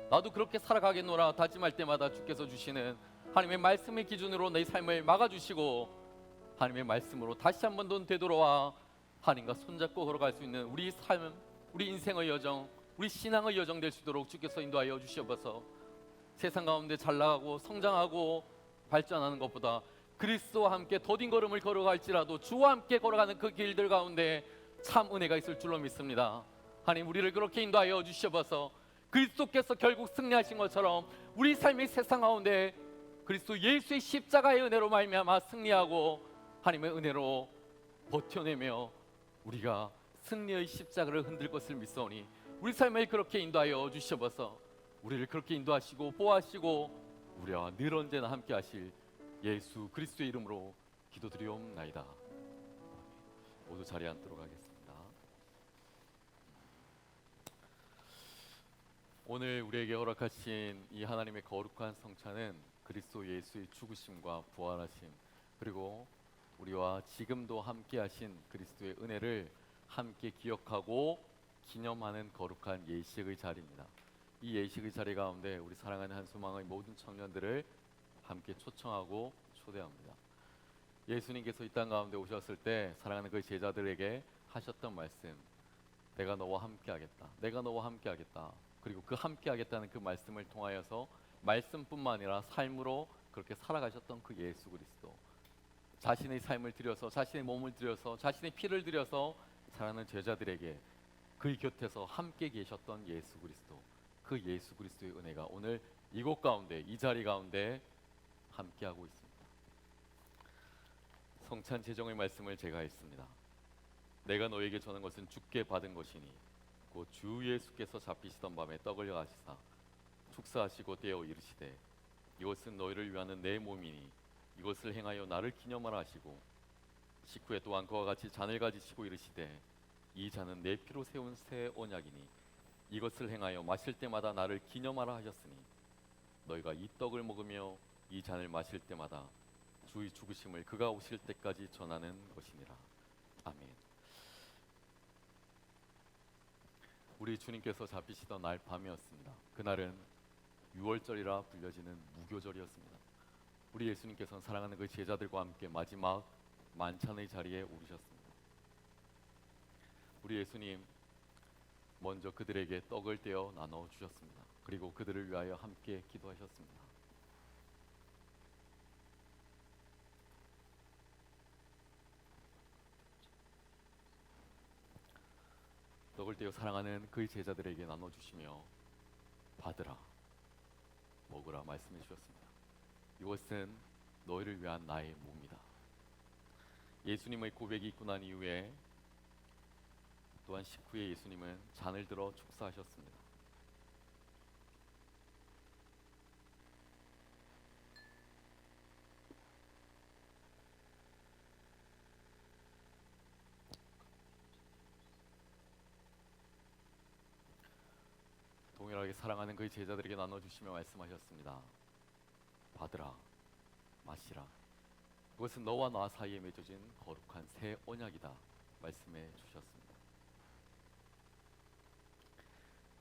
Speaker 4: 나도 그렇게 살아가겠노라 다짐할 때마다 주께서 주시는 하나님의 말씀의 기준으로 내 삶을 막아주시고 하나님의 말씀으로 다시 한 번 더 되돌아와 하나님과 손잡고 걸어갈 수 있는 우리 삶, 우리 인생의 여정, 우리 신앙의 여정 될 수 있도록 주께서 인도하여 주시옵소서. 세상 가운데 잘 나가고 성장하고 발전하는 것보다 그리스도와 함께 더딘 걸음을 걸어갈지라도 주와 함께 걸어가는 그 길들 가운데 참 은혜가 있을 줄로 믿습니다. 하나님, 우리를 그렇게 인도하여 주시옵소서. 그리스도께서 결국 승리하신 것처럼 우리 삶의 세상 가운데 그리스도 예수의 십자가의 은혜로 말미암아 승리하고 하나님의 은혜로 버텨내며 우리가 승리의 십자가를 흔들 것을 믿사오니 우리 삶을 그렇게 인도하여 주시옵소서. 우리를 그렇게 인도하시고 보호하시고 우리와 늘 언제나 함께 하실 예수 그리스도의 이름으로 기도드리옵나이다. 모두 자리에 앉도록 하겠습니다. 오늘 우리에게 허락하신 이 하나님의 거룩한 성찬은 그리스도 예수의 죽으심과 부활하심, 그리고 우리와 지금도 함께 하신 그리스도의 은혜를 함께 기억하고 기념하는 거룩한 예식의 자리입니다. 이 예식의 자리 가운데 우리 사랑하는 한소망의 모든 청년들을 함께 초청하고 초대합니다. 예수님께서 이 땅 가운데 오셨을 때 사랑하는 그 제자들에게 하셨던 말씀, 내가 너와 함께 하겠다, 내가 너와 함께 하겠다. 그리고 그 함께 하겠다는 그 말씀을 통하여서 말씀뿐만 아니라 삶으로 그렇게 살아가셨던 그 예수 그리스도, 자신의 삶을 들여서, 자신의 몸을 들여서, 자신의 피를 들여서 사랑하는 제자들에게 그 곁에서 함께 계셨던 예수 그리스도, 그 예수 그리스도의 은혜가 오늘 이곳 가운데, 이 자리 가운데 함께하고 있습니다. 성찬 제정의 말씀을 제가 했습니다. 내가 너에게 전한 것은 주께 받은 것이니 곧 주 예수께서 잡히시던 밤에 떡을 가시사 축사하시고 떼어 이르시되 이것은 너희를 위하는 내 몸이니 이것을 행하여 나를 기념하라 하시고 식후에 또한 그와 같이 잔을 가지시고 이르시되 이 잔은 내 피로 세운 새 언약이니 이것을 행하여 마실 때마다 나를 기념하라 하셨으니 너희가 이 떡을 먹으며 이 잔을 마실 때마다 주의 죽으심을 그가 오실 때까지 전하는 것이니라. 아멘. 우리 주님께서 잡히시던 날 밤이었습니다. 그날은 6월절이라 불려지는 무교절이었습니다. 우리 예수님께서는 사랑하는 그 제자들과 함께 마지막 만찬의 자리에 오르셨습니다. 우리 예수님 먼저 그들에게 떡을 떼어 나눠 주셨습니다. 그리고 그들을 위하여 함께 기도하셨습니다. 떡을 떼어 사랑하는 그 제자들에게 나눠주시며 받으라, 먹으라 말씀해 주셨습니다. 이것은 너희를 위한 나의 몸이다. 예수님의 고백이 있고 난 이후에 또한 식후에 예수님은 잔을 들어 축사하셨습니다. 동일하게 사랑하는 그 제자들에게 나눠주시며 말씀하셨습니다. 받으라, 마시라. 그것은 너와 나 사이에 맺어진 거룩한 새 언약이다 말씀해 주셨습니다.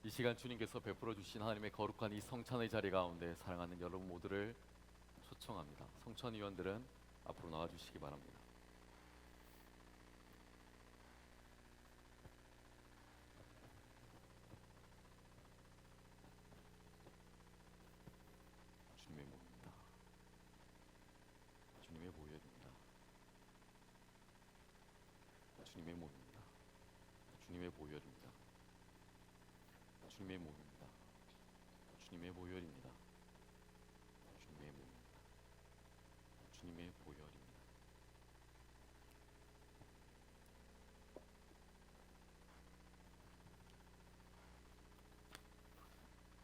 Speaker 4: 이 시간 주님께서 베풀어 주신 하나님의 거룩한 이 성찬의 자리 가운데 사랑하는 여러분 모두를 초청합니다. 성찬위원들은 앞으로 나와주시기 바랍니다. 주님의 몸입니다. 주님의 보혈입니다. 주님의 몸입니다. 주님의 보혈입니다. 주님의 몸입니다. 주님의 보혈입니다. 주님의 몸입니다. 주님의 보혈입니다.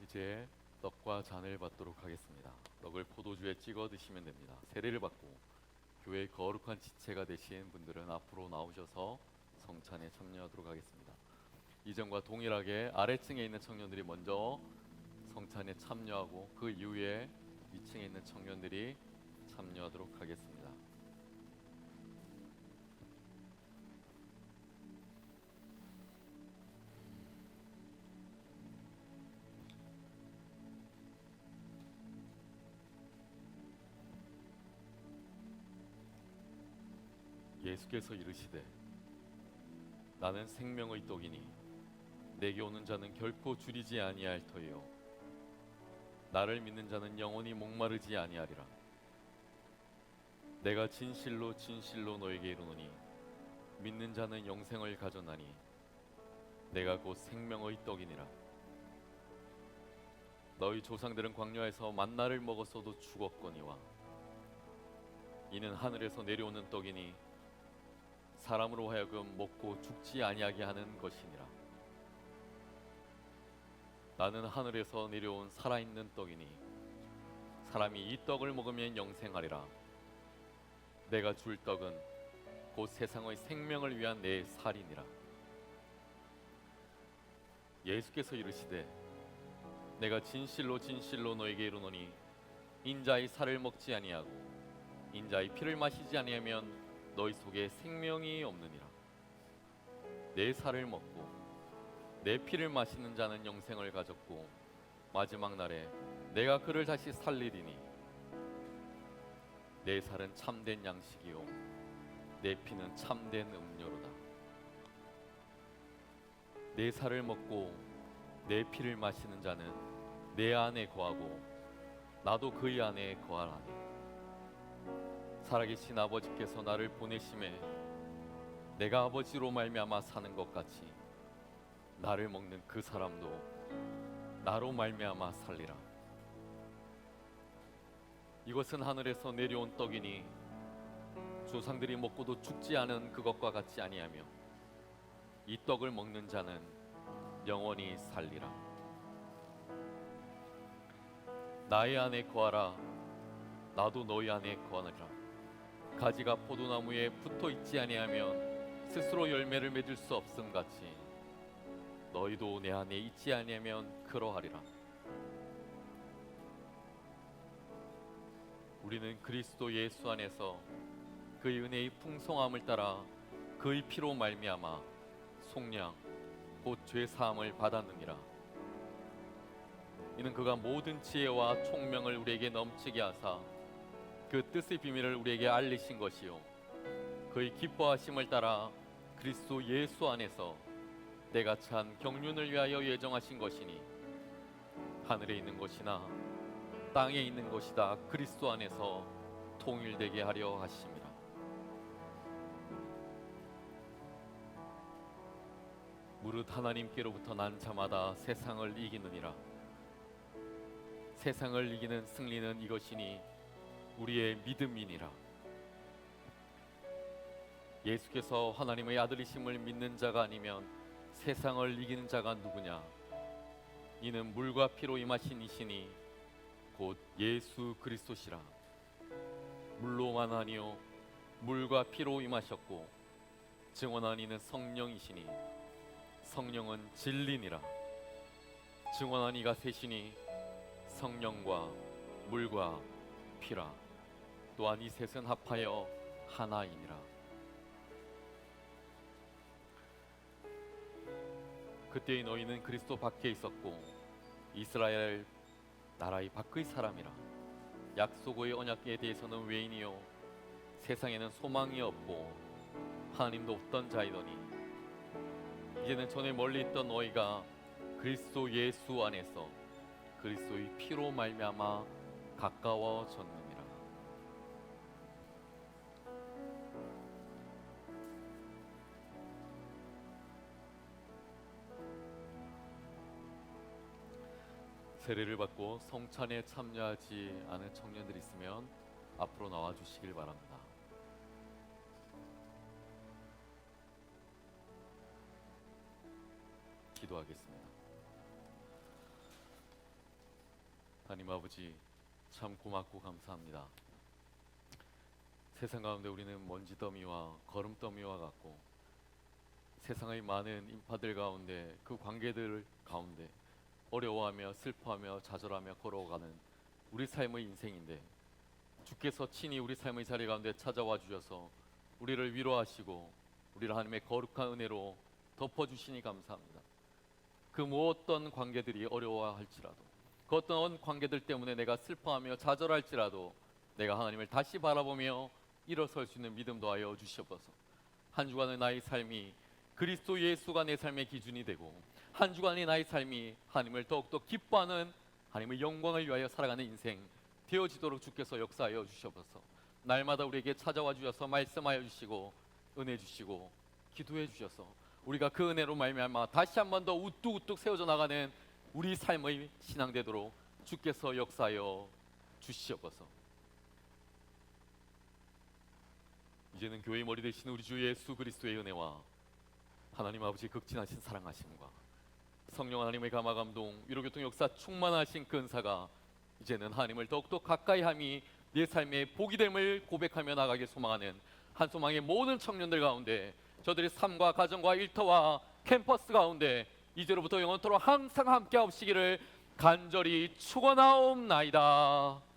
Speaker 4: 이제 떡과 잔을 받도록 하겠습니다. 떡을 포도주에 찍어 드시면 됩니다. 세례를 받고 교회의 거룩한 지체가 되신 분들은 앞으로 나오셔서 성찬에 참여하도록 하겠습니다. 이전과 동일하게 아래층에 있는 청년들이 먼저 성찬에 참여하고 그 이후에 위층에 있는 청년들이 참여하도록 하겠습니다. 예수께서 이르시되 나는 생명의 떡이니 내게 오는 자는 결코 줄이지 아니할 터이요 나를 믿는 자는 영원히 목마르지 아니하리라. 내가 진실로 진실로 너에게 이르노니 믿는 자는 영생을 가졌나니 내가 곧 생명의 떡이니라. 너희 조상들은 광야에서 만나를 먹었어도 죽었거니와 이는 하늘에서 내려오는 떡이니 사람으로 하여금 먹고 죽지 아니하게 하는 것이니라. 나는 하늘에서 내려온 살아있는 떡이니 사람이 이 떡을 먹으면 영생하리라. 내가 줄 떡은 곧 세상의 생명을 위한 내 살이니라. 예수께서 이르시되 내가 진실로 진실로 너에게 이르노니 인자의 살을 먹지 아니하고 인자의 피를 마시지 아니하면 너희 속에 생명이 없느니라. 내 살을 먹고 내 피를 마시는 자는 영생을 가졌고 마지막 날에 내가 그를 다시 살리리니 내 살은 참된 양식이요 내 피는 참된 음료로다. 내 살을 먹고 내 피를 마시는 자는 내 안에 거하고 나도 그의 안에 거하라니. 살아계신 아버지께서 나를 보내심에 내가 아버지로 말미암아 사는 것 같이 나를 먹는 그 사람도 나로 말미암아 살리라. 이것은 하늘에서 내려온 떡이니 조상들이 먹고도 죽지 않은 그것과 같지 아니하며 이 떡을 먹는 자는 영원히 살리라. 나의 안에 거하라. 나도 너희 안에 거하느니라. 가지가 포도나무에 붙어 있지 아니하면 스스로 열매를 맺을 수 없음 같이 너희도 내 안에 있지 아니하면 그러하리라. 우리는 그리스도 예수 안에서 그의 은혜의 풍성함을 따라 그의 피로 말미암아 속량 곧 죄 사함을 받았느니라. 이는 그가 모든 지혜와 총명을 우리에게 넘치게 하사 그 뜻의 비밀을 우리에게 알리신 것이요 그의 기뻐하심을 따라 그리스도 예수 안에서 때가 찬 경륜을 위하여 예정하신 것이니 하늘에 있는 것이나 땅에 있는 것이다 그리스도 안에서 통일되게 하려 하심이라. 무릇 하나님께로부터 난 자마다 세상을 이기느니라. 세상을 이기는 승리는 이것이니 우리의 믿음이니라. 예수께서 하나님의 아들이심을 믿는 자가 아니면 세상을 이기는 자가 누구냐? 이는 물과 피로 임하신 이시니 곧 예수 그리스도시라. 물로만 아니요 물과 피로 임하셨고 증언한 이는 성령이시니 성령은 진리니라. 증언한 이가 셋이니 성령과 물과 피라. 또한 이 셋은 합하여 하나이니라. 그때의 너희는 그리스도 밖에 있었고 이스라엘 나라의 밖의 사람이라. 약속의 언약에 대해서는 외인이요 세상에는 소망이 없고 하나님도 없던 자이더니 이제는 전에 멀리 있던 너희가 그리스도 예수 안에서 그리스도의 피로 말미암아 가까워졌느니라. 세례를 받고 성찬에 참여하지 않은 청년들이 있으면 앞으로 나와 주시길 바랍니다. 기도하겠습니다. 하나님 아버지, 참 고맙고 감사합니다. 세상 가운데 우리는 먼지더미와 거름더미와 같고 세상의 많은 인파들 가운데 그 관계들 가운데 어려워하며 슬퍼하며 좌절하며 걸어가는 우리 삶의 인생인데 주께서 친히 우리 삶의 자리 가운데 찾아와 주셔서 우리를 위로하시고 우리를 하나님의 거룩한 은혜로 덮어주시니 감사합니다. 그 어떤 관계들이 어려워할지라도 그 어떤 관계들 때문에 내가 슬퍼하며 좌절할지라도 내가 하나님을 다시 바라보며 일어설 수 있는 믿음 더하여 주시옵소서. 한 주간의 나의 삶이 그리스도 예수가 내 삶의 기준이 되고 한 주간의 나의 삶이 하나님을 더욱더 기뻐하는 하나님의 영광을 위하여 살아가는 인생 되어지도록 주께서 역사하여 주셔서 날마다 우리에게 찾아와 주셔서 말씀하여 주시고 은혜 주시고 기도해 주셔서 우리가 그 은혜로 말미암아 다시 한 번 더 우뚝우뚝 세워져 나가는 우리 삶의 신앙 되도록 주께서 역사하여 주시옵소서. 이제는 교회의 머리 되신 우리 주 예수 그리스도의 은혜와 하나님 아버지 극진하신 사랑하심과 성령 하나님의 감화 감동 위로교통 역사 충만하신 그 은사가 이제는 하나님을 더욱더 가까이함이 내 삶의 복이 됨을 고백하며 나가길 소망하는 한소망의 모든 청년들 가운데 저들의 삶과 가정과 일터와 캠퍼스 가운데 이제로부터 영원토록 항상 함께 하시기를 간절히 축원하옵나이다.